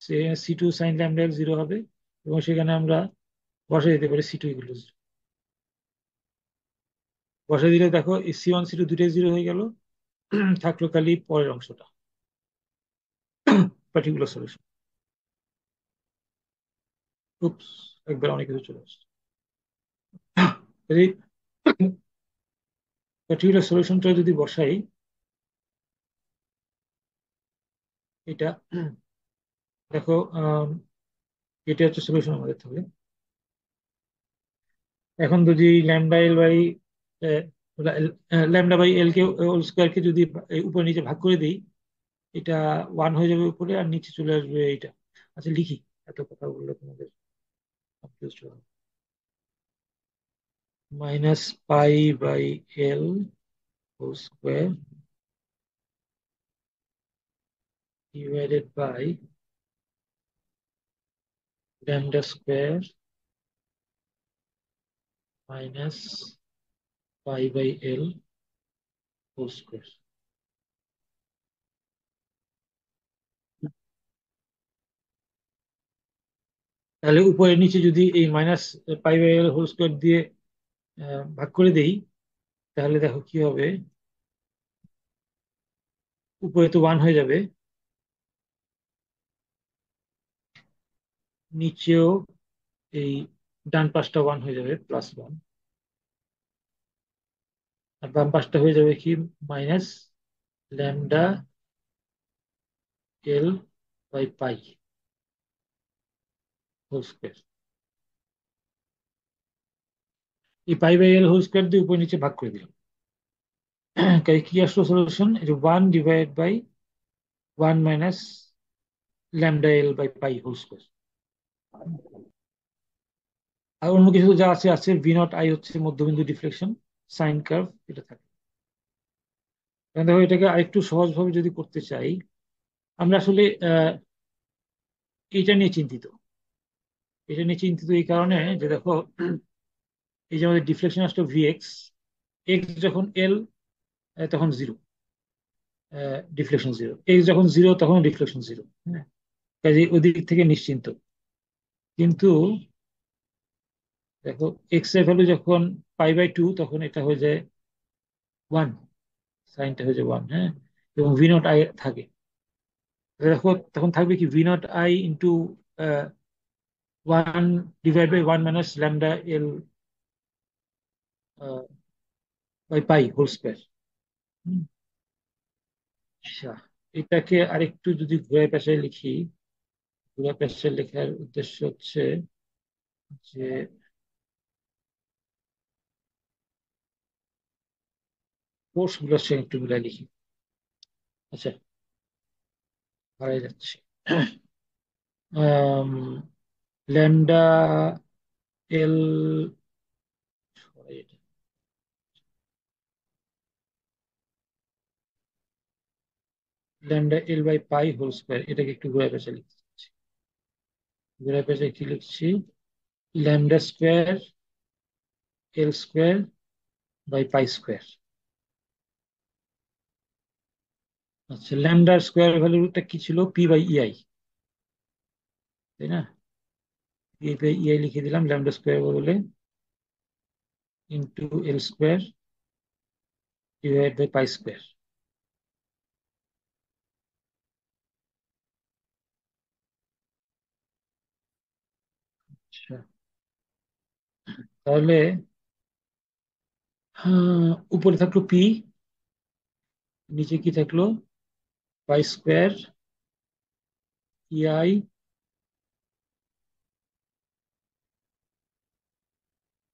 সে C2 সাইন ল্যামডা এল 0 হবে, এবং সেখানে আমরা বসাই দিতে পারি C2 = 0। বসাই দিলে দেখো এই C1 C2 দুটাই 0 হয়ে গেল। থাকলো খালি পরের অংশটা, পার্টিকুলার সলিউশন। উপস, একবার অনেক কিছু চলে আসছে। পার্টিকুলার সলিউশনটা যদি বসাই, এটা দেখো, এটা হচ্ছে সলিউশন আমাদের তাহলে। এখন যদি ল্যামডা বাই এল কে হোল স্কোয়ারকে যদি উপরে নিচে ভাগ করে দিই, এটা 1 হয়ে যাবে উপরে, আর নিচে চলে আসবে এইটা। আচ্ছা, লিখি, এত কথা বললে তোমাদের কনফিউজ হবে। -π/L whole square divided by lambda square -π/L whole square. তাহলে উপরে নিচে যদি এই -π/L হোল স্কোয়ার দিয়ে ভাগ করে দেই, তাহলে দেখো কি হবে। উপরে তো 1 হয়ে যাবে, নিচেও এই ডান পাশটা 1 হয়ে যাবে, +1। আর বাম পাশটা হয়ে যাবে কি, -λL/π হোল স্কোয়ার। এই π/L হোল স্কোয়ার দিয়ে উপর নিচে ভাগ করে দিলাম। তাই কি আসলো সলিউশন? এই যে 1/1 - λL/π হোল স্কোয়ার। আর অন্য কিছু যা আছে আছে, V0I হচ্ছে মধ্যবিন্দু ডিফ্লেকশন, সাইন কার্ভ এটা থাকে। এখন দেখো, এটাকে আরেকটু সহজভাবে যদি করতে চাই, আমরা আসলে এটা নিয়ে চিন্তিত। এটা নিয়ে চিন্তিত এই কারণে যে দেখো, এই যে আমাদের ডিফ্লেকশন আসলো Vx, এক্স যখন এল তখন 0, ডিফ্লেকশন 0। এক্স যখন 0 তখন ডিফ্লেকশন 0। হ্যাঁ, কাজে ওদিক থেকে নিশ্চিন্ত। কিন্তু দেখো, এক্স এর ভ্যালু যখন π/2, তখন এটা হয়ে যায় 1, সাইনটা হয়ে যায় 1। হ্যাঁ, এবং V0I থাকে। দেখো, তখন থাকবে কি, V0I × 1 - λL/π হোল স্কোয়ার। আচ্ছা, এটাকে আরেকটু যদি ঘুরে পেঁচায় লিখি, ঘুরে পেঁচায় লেখার উদ্দেশ্য হচ্ছে যে কোর্স গুলোর সঙ্গে একটু মিলাই লিখি। আচ্ছা, হারাই যাচ্ছে। Lambda L lambda L by pi whole square, এটাকে একটু ঘুরে পেঁচে লিখছি। ঘুরে পেঁচে কি লিখছি? Lambda square L square by pi square. আচ্ছা, ল্যামডার স্কোয়ার ভ্যালুটা কি ছিল? পি বাই ইআই, তাই না? পি বাই ইআই লিখে দিলাম ল্যামডা স্কোয়ার বলে into L square divide by pi square. আচ্ছা, তাহলে উপরে থাকলো পি, নিচে কি থাকলো? পাই স্কোয়ার ইআই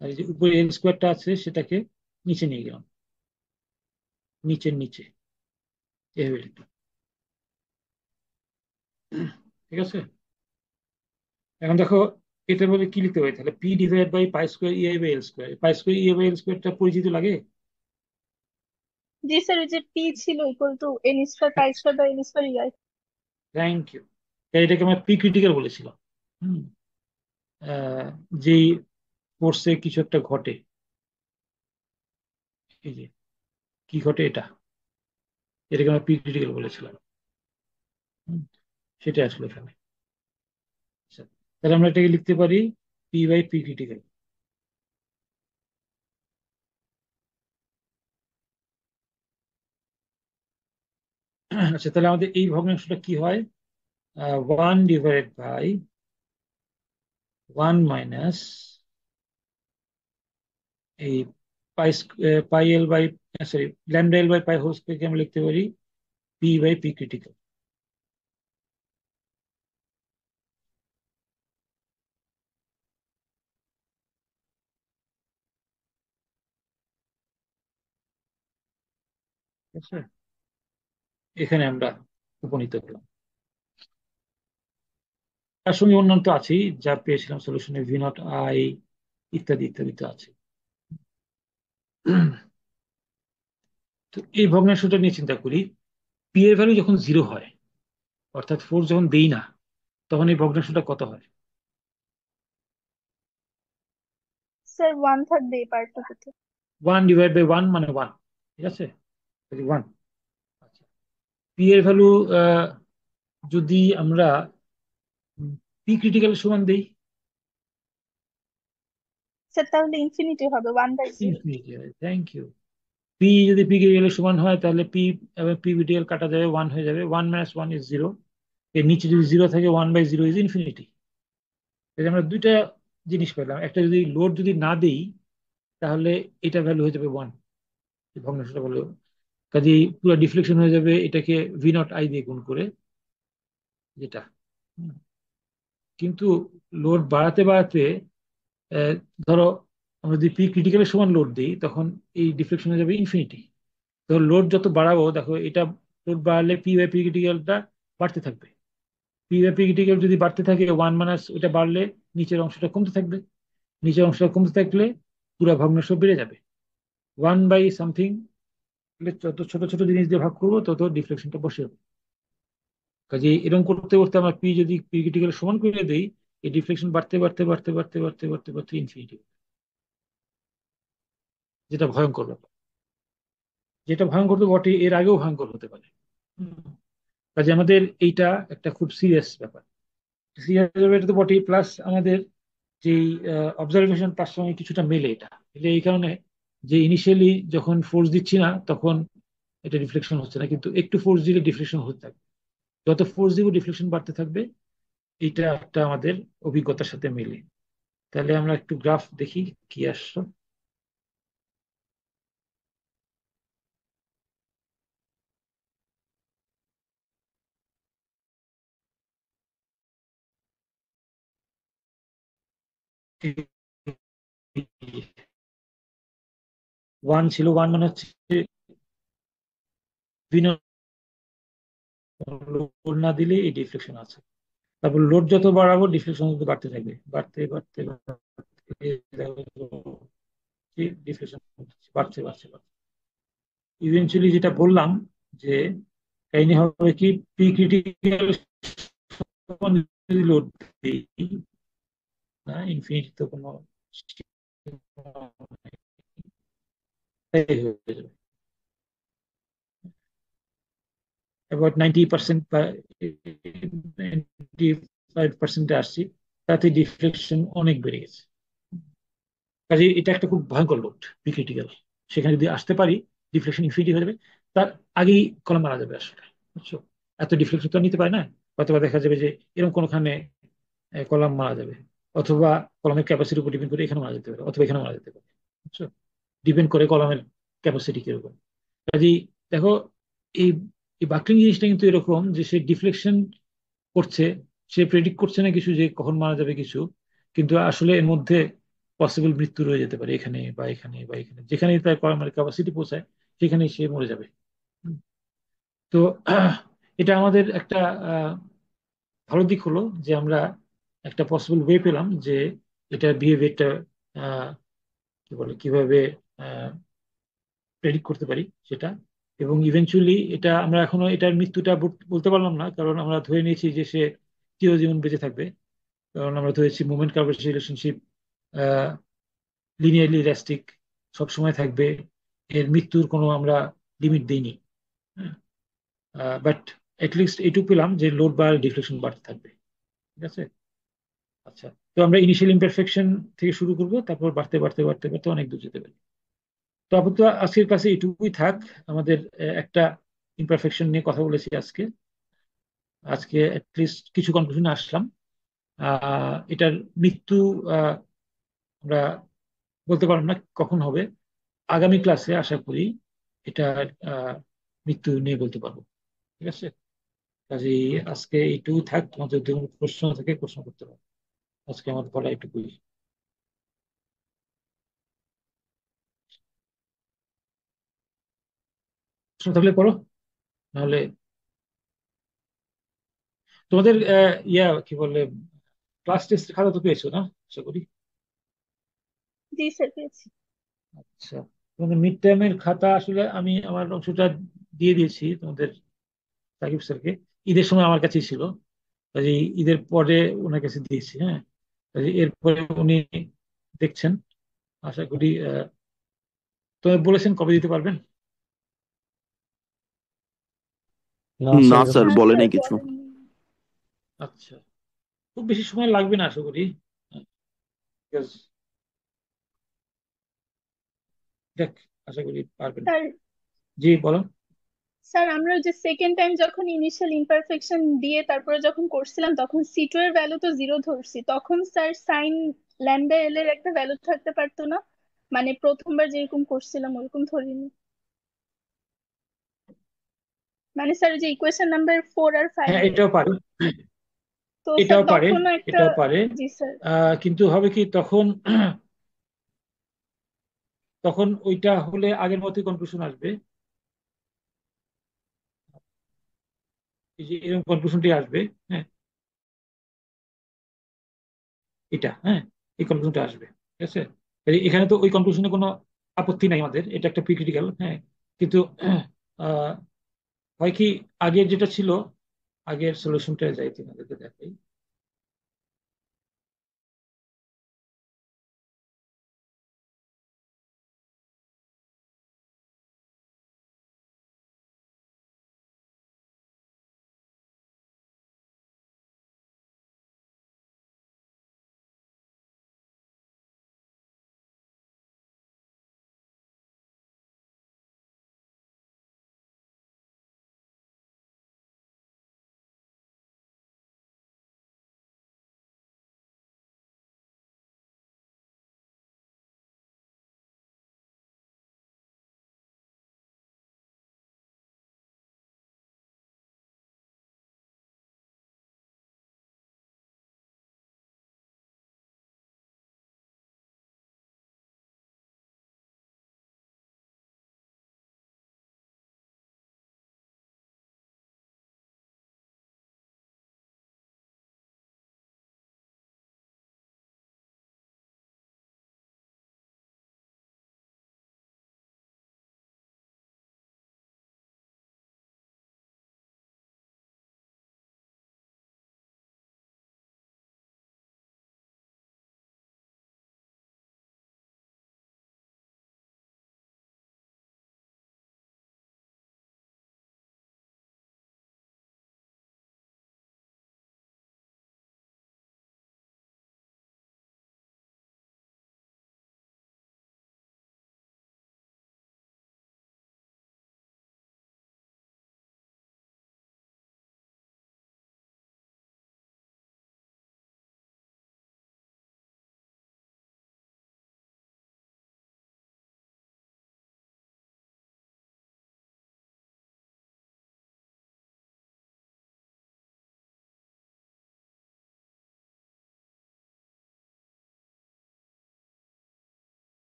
আর এই যে উপরে এল স্কোয়ারটা আছে সেটাকে নিচে নিয়ে গেলাম, নিচের নিচে এভাবে লিখলাম। ঠিক আছে, এখন দেখো এটা বলে কি লিখতে পারি? তাহলে P divide by pi square EI by L square. Pi square EI by L স্কোয়ারটা পরিচিত লাগে?
জি স্যার, ওই যে পি ছিল equal to n square pi square by n square EI.
Thank you. এটাকে আমরা পি ক্রিটিক্যাল বলেছিলাম। হুম যেই ফোর্সে কিছু একটা ঘটে, এই যে কি ঘটে এটাকে আমরা পি ক্রিটিক্যাল বলেছিলাম। হুম, সেটা আসলে এখানে। আচ্ছা, তাহলে আমরা এটাকে লিখতে পারি পি বাই পি ক্রিটিক্যাল। আচ্ছা, তাহলে আমাদের এই ভগ্নাংশটা কি হয়? 1/1 এই pi pi L by sorry lambda L by pi whole স্কয়ারকে আমরা লিখতে পারি পি বাই পি ক্রিটিক্যাল। ঠিক আছে, এখানে আমরা উপনীত হলাম। তার সঙ্গে অন্যান্য তো আছেই, যা পেয়েছিলাম সলিউশনে ভি নট আই ইত্যাদি ইত্যাদি তো আছে। তো এই ভগ্নাংশটা নিয়ে চিন্তা করি, পি এর ভ্যালু যখন 0 হয়, অর্থাৎ ফোর্স যখন দেই না, তখন এই ভগ্নাংশটা কত হয়?
স্যার ওয়ান থাকবে এই পার্টটুকুতে।
1/1 মানে 1। ঠিক আছে, 1। আচ্ছা, পি এর ভ্যালু যদি আমরা পি ক্রিটিক্যাল সমান দেই,
স্যার তাহলে ইনফিনিটি হবে 1/0।
ইনফিনিটি হয়। Thank you. পি যদি পি ক্রিটিক্যাল সমান হয় তাহলে পি এবং পি ক্রিটিক্যাল কাটা যাবে, 1 হয়ে যাবে। 1 - 1 ইজ 0। এর নিচে যদি 0 থাকে 1/0 ইজ ইনফিনিটি। আমরা দুইটা জিনিস পেলাম, একটা যদি লোড যদি না দেই তাহলে এটা ভ্যালু হয়ে যাবে 1, ভগ্নাংশটা ভালো। কাজেই পুরো ডিফ্লেকশন হয়ে যাবে এটাকে ভি নট আই দিয়ে গুণ করে, যেটা হুম। কিন্তু লোড বাড়াতে বাড়াতে আহ, ধরো আমরা যদি পি ক্রিটিক্যালের সমান লোড দিই তখন এই ডিফ্লেকশন হয়ে যাবে ইনফিনিটি। তো লোড যত বাড়াবো দেখো এটা, লোড বাড়ালে পি বাই পি ক্রিটিক্যালটা বাড়তে থাকবে। পি বাই পি ক্রিটিক্যাল যদি বাড়তে থাকে 1 - ওটা বাড়লে নিচের অংশটা কমতে থাকবে। নিচের অংশটা কমতে থাকলে পুরো ভগ্নাংশ বেড়ে যাবে। 1/something, যত ছোট ছোট জিনিস দিয়ে ভাগ করবো তত ডিফ্লেকশনটা বসে যাবে। কাজে এরকম করতে করতে আমরা পি যদি পি ক্রিটিক্যাল সমান করে দেই, এই ডিফ্লেকশন বাড়তে বাড়তে বাড়তে বাড়তে বাড়তে বাড়তে বাড়তে ইনফিনিটি, যেটা ভয়ঙ্কর ব্যাপার। যেটা ভয়ঙ্কর তো বটে, এর আগেও ভয়ঙ্কর হতে পারে। কাজে আমাদের এইটা একটা খুব সিরিয়াস ব্যাপার। সিরিয়াস ব্যাপার এটা তো বটেই, প্লাস আমাদের যেই অবজারভেশন তার সঙ্গে কিছুটা মেলে এটা। এটা এই কারণে যে ইনিশিয়ালি যখন ফোর্স দিচ্ছি না তখন এটা রিফ্লেকশন হচ্ছে না, কিন্তু একটু ফোর্স দিলে ডিফ্লেকশন হতে থাকবে। যত ফোর্স দিব ডিফ্লেকশন বাড়তে থাকবে। এটা একটা আমাদের অভিজ্ঞতার সাথে মেলে। তাহলে আমরা একটু গ্রাফ দেখি কি আসছে। ওয়ান ছিল, 1 মানে হচ্ছে লোড না দিলে এই ডিফ্লেকশন আছে। তারপর লোড যত বাড়াবো ডিফ্লেকশন তত বাড়তে থাকবে, বাড়তে বাড়তে বাড়তে ডিফ্লেকশন বাড়ছে বাড়ছে বাড়ছে। ইভেনচুয়ালি যেটা বললাম যে কাহিনী হবে কি, প্রি ক্রিটিক্যাল লোড দিই না, ইনফিনিটি তো কোনো হয়ে যাবে অ্যাবাউট 90% বা 95% আসছি, তাতে ডিফ্লেকশন অনেক বেড়ে গেছে। কাজে এটা একটা খুব ভয়ঙ্কর লোড, প্রি ক্রিটিক্যাল। সেখানে যদি আসতে পারি, ডিফ্লেকশন ইনফিনিটি হয়ে যাবে, তার আগেই কলম মারা যাবে আসলে, বুঝছো? এত ডিফ্লেকশন তো আর নিতে পারে না। অথবা দেখা যাবে যে এরকম কোনোখানে কলাম মারা যাবে, অথবা কলমের ক্যাপাসিটির উপর ডিপেন্ড করে এখানে মারা যেতে পারে, অথবা এখানে মারা যেতে পারে, বুঝছো? ডিপেন্ড করে কলমের ক্যাপাসিটি কিরকম। কাজেই দেখো, এই এই বাকলিং জিনিসটা কিন্তু এরকম যে সে ডিফ্লেকশন করছে, সে প্রেডিক্ট করছে না কিছু যে কখন মারা যাবে কিছু, কিন্তু আসলে এর মধ্যে পসিবল মৃত্যু রয়ে যেতে পারে এখানে বা এখানে বা এখানে, যেখানে তার কলমের ক্যাপাসিটি পৌঁছায় সেখানেই সে মরে যাবে। হুম। তো এটা আমাদের একটা আহ, ভালো দিক হলো যে আমরা একটা পসিবল ওয়ে পেলাম যে এটা বিহেভিয়ারটা কি বলে কিভাবে প্রেডিক্ট করতে পারি সেটা। এবং ইভেনচুয়ালি এটা আমরা এখনো এটার মৃত্যুটা বলতে পারলাম না, কারণ আমরা ধরে নিয়েছি যে সে চিরজীবন বেঁচে থাকবে। কারণ আমরা ধরেছি movement curvature relationship linearly elastic, সবসময় থাকবে, এর মৃত্যুর কোনো আমরা লিমিট দিইনি। বাট লিস্ট এইটুকু পেলাম যে লোড বা ডিফ্লেকশন বাড়তে থাকবে। ঠিক আছে। আচ্ছা, তো আমরা ইনিশিয়াল ইমপারফেকশন থেকে শুরু করব, তারপর বাড়তে বাড়তে বাড়তে বাড়তে অনেক দূর যেতে পারি। তো আপাতত আজকের ক্লাসে এটুকুই থাক। আমাদের একটা ইমপারফেকশন নিয়ে কথা বলেছি আজকে। আজকে লিস্ট কিছু কনক্লুশনে আসলাম। এটার মৃত্যু আহ, আমরা বলতে পারলাম না কখন হবে। আগামী ক্লাসে আশা করি এটার মৃত্যু নিয়ে বলতে পারবো। ঠিক আছে। কাজেই আজকে এইটুকু থাক, তোমাদের যদি কোনো প্রশ্ন থাকে প্রশ্ন করতে পারো। আজকে আমার বলা এটুকুই। প্রশ্ন থাকলে করো, নাহলে তোমাদের কি বলে ক্লাস টেস্ট খাতা তো পেয়েছো না, আশা করি।
জি স্যার, পেয়েছি।
আচ্ছা, তোমাদের মিড টার্মের খাতা আসলে আমি আমার অংশটা দিয়ে দিয়েছি তোমাদের সাকিব স্যারকে। ঈদের সময় আমার কাছেই ছিল, কাজে ঈদের পরে ওনার কাছে দিয়েছি। হ্যাঁ, কাজে এরপরে উনি দেখছেন। আশা করি তো বলেছেন কবে দিতে পারবেন।
না
না
স্যার,
স্যার,
এরকম
না
বলে
স্যার,
নাই কিছু।
বলেননি।
আচ্ছা, খুব বেশি সময় লাগবে না আশা করি। Because দেখ, আশা করি পারবেন।
স্যার,
জি বলো।
স্যার আমরা ওই যে সেকেন্ড টাইম যখন ইনিশিয়াল ইমপারফেকশন দিয়ে তারপরে যখন করছিলাম তখন সি2 এর ভ্যালু তো 0 ধরছি, তখন স্যার সাইন ল্যামডা এল এর একটা ভ্যালু থাকতে পারতো না? মানে প্রথমবার যেরকম করছিলাম ওরকম ধরিনি। মানে স্যার যে ইকুয়েশন নাম্বার 4 আর 5
হ্যাঁ,
এ,
এটাও পারে।
তো স্যার
এটাও পারে।
তখন একটা।
এটাও পারে।
জি স্যার।
কিন্তু হবে কি তখন, তখন ওইটা হলে আগের মতোই কনক্লুশন আসবে। এই যে এরকম কনক্লুশনটি আসবে। হ্যাঁ, এটা, হ্যাঁ, এই কনক্লুশনটা আসবে। ঠিক আছে। এখানে তো ওই কনক্লুশনে কোনো আপত্তি নাই আমাদের, এটা একটা প্রি ক্রিটিক্যাল। হ্যাঁ, কিন্তু আহ, হয় কি, আগের যেটা ছিল, আগের সলিউশনটা যাই তোমাদেরকে দেখাই।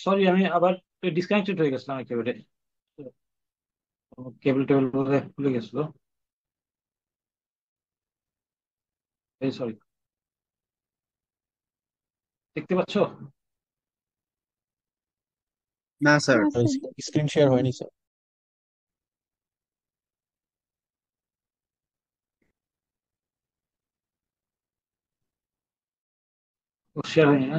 সরি, আমি আবার ডিসকানেক্টেড হয়ে গেছিলাম একেবারে। কেবল টেবিল বোধহয় খুলে গেছিল। এই সরি, দেখতে পাচ্ছ?
না স্যার।
হ্যাঁ স্যার।
স্ক্রিন শেয়ার হয়নি স্যার।
শেয়ার হয়নি না?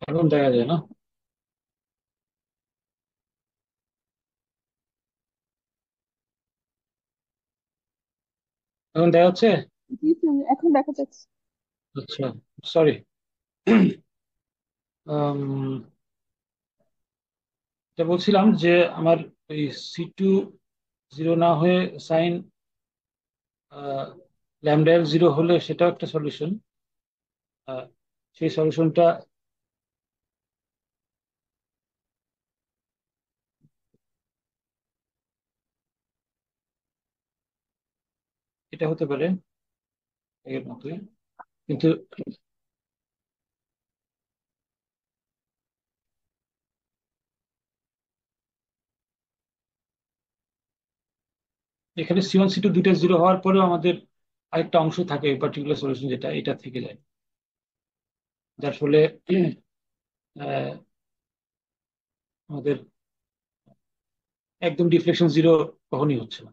এখন দেখা যায় না? এখন দেখা যাচ্ছে?
জি স্যার, এখন দেখা যাচ্ছে।
আচ্ছা, সরি। এটা বলছিলাম যে আমার এই C2 জিরো না হয়ে সাইন ল্যামডা এল জিরো হলে সেটাও একটা সলিউশন। সেই সলিউশনটা এটা হতে পারে এর মতোই, কিন্তু এখানে C1 C2 দুইটা জিরো হওয়ার পরেও আমাদের আরেকটা অংশ থাকে পার্টিকুলার সলিউশন, যেটা এটা থেকে যায়, যার ফলে আহ, আমাদের একদম ডিফ্লেকশন জিরো কখনই হচ্ছে না।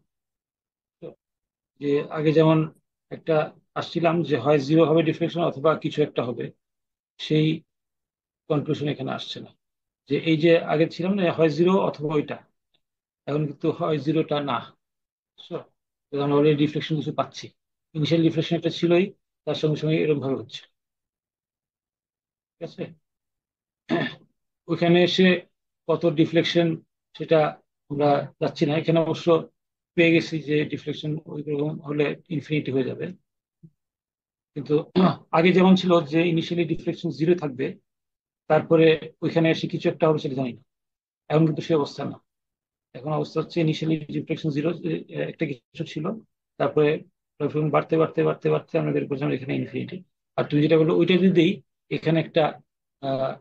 তো যে আগে যেমন একটা আসছিলাম যে হয় জিরো হবে ডিফ্লেকশন অথবা কিছু একটা হবে, সেই কনক্লুশন এখানে আসছে না। যে এই যে আগে ছিলাম না হয় জিরো অথবা ওইটা, এখন কিন্তু হয় জিরোটা না। So, আমরা অলরেডি রিফ্লেকশন কিছু পাচ্ছি। ইনিশিয়াল রিফ্লেকশন একটা ছিলই, তার সঙ্গে সঙ্গে এরকম ভাবে হচ্ছে। ঠিক আছে, ওইখানে এসে কত ডিফ্লেকশন সেটা আমরা যাচ্ছি না। এখানে অবশ্য পেয়ে গেছি যে ডিফ্লেকশন ওই রকম হলে ইনফিনিটি হয়ে যাবে, কিন্তু আগে যেমন ছিল যে ইনিশিয়ালি ডিফ্লেকশন জিরো থাকবে, তারপরে ওইখানে এসে কিছু একটা হবে সেটা জানি না। এখন কিন্তু সে অবস্থা না। এখন অবস্থা হচ্ছে ইনিশিয়ালি ডিফ্লেকশন জিরো, একটা কিছু ছিল, তারপরে reflection বাড়তে বাড়তে বাড়তে বাড়তে আমরা বের করছিলাম এখানে ইনফিনিটি। আর তুমি যেটা বললো ওইটা যদি দেই, এখানে একটা আহ,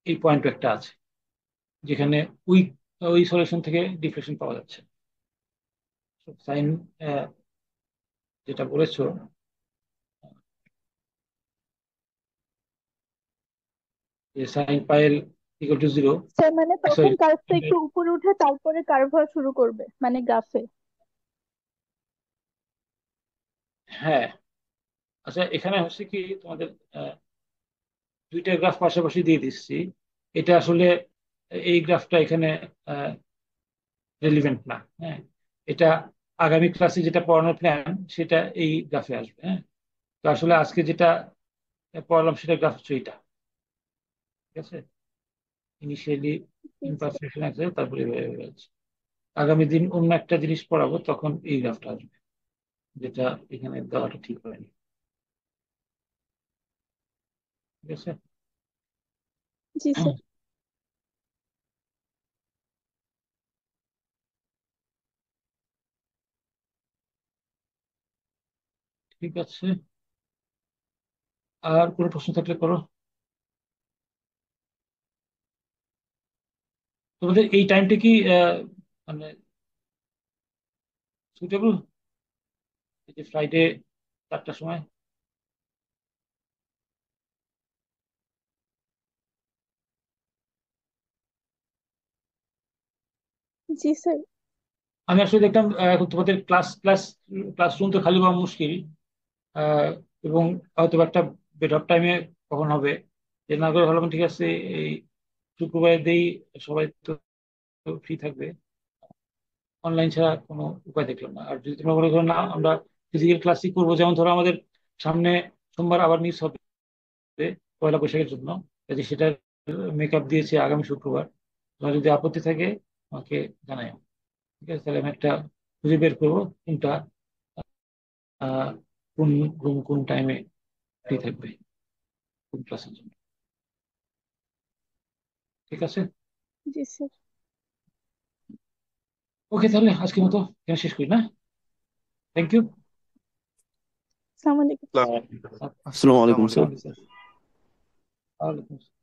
এই পয়েন্ট একটা আছে যেখানে ওই ওই সলিউশন থেকে ডিফ্লেকশন পাওয়া যাচ্ছে। সাইন যেটা বলেছো, যে sine pi L equal to zero.
Sir মানে তখন
সরি,
কার্ভটা একটু উপরে উঠে তারপরে কার্ভ হওয়া শুরু করবে, মানে গ্রাফে।
হ্যাঁ। আচ্ছা, এখানে হচ্ছে কি তোমাদের দুইটা গ্রাফ পাশাপাশি দিয়ে দিচ্ছি। এটা আসলে এই গ্রাফটা এখানে রেলিভেন্ট না। হ্যাঁ, এটা আগামী ক্লাসে যেটা পড়ানোর প্ল্যান সেটা এই গ্রাফে আসবে। হ্যাঁ, তো আসলে আজকে যেটা পড়ালাম সেটা গ্রাফ হচ্ছে এইটা। ঠিক আছে, ইনিশিয়ালি ইমপারফেকশন আছে, তারপরে এভাবে এভাবে আছে। আগামী দিন অন্য একটা জিনিস পড়াবো, তখন এই গ্রাফটা আসবে, যেটা এখানে দেওয়াটা ঠিক হয়নি। ঠিক আছে।
জি স্যার।
ঠিক আছে, আর কোনো প্রশ্ন থাকলে করো। তোমাদের এই টাইমটা কি মানে সুইটেবল, এই যে ফ্রাইডে 4টার সময়?
জি স্যার।
আমি আসলে দেখলাম এখন তোমাদের ক্লাসরুম তো খালি পাওয়া মুশকিল। আহ, এবং হয়তো বা একটা বেড অফ টাইমে কখন হবে, যে না করে ভাবলাম ঠিক আছে এই শুক্রবারের দিই, সবাই তো ফ্রি থাকবে, অনলাইন ছাড়া কোনো উপায় দেখলাম না। আর যদি তোমরা মনে করো না আমরা ফিজিক্যাল ক্লাসই করবো, যেমন ধরো আমাদের সামনে সোমবার আবার মিস হবে পয়লা বৈশাখের জন্য, কাজে সেটা মেকআপ দিয়েছে আগামী শুক্রবার। তোমার যদি আপত্তি থাকে আমাকে জানাই। ঠিক আছে, তাহলে আমি একটা খুঁজে বের করবো কোনটা, আহ কোন রুম কোন টাইমে ফ্রি থাকবে। ফুল ক্লাসের জন্য। ঠিক আছে,
জি স্যার।
ওকে, তাহলে আজকের মতো এখানে শেষ করি না? Thank you.
আসসালামু আলাইকুম।
আসসালামু
আসসালামু আলাইকুম স্যার।
আলাইকুম স্যার।
ওয়ালাইকুম আসসালাম।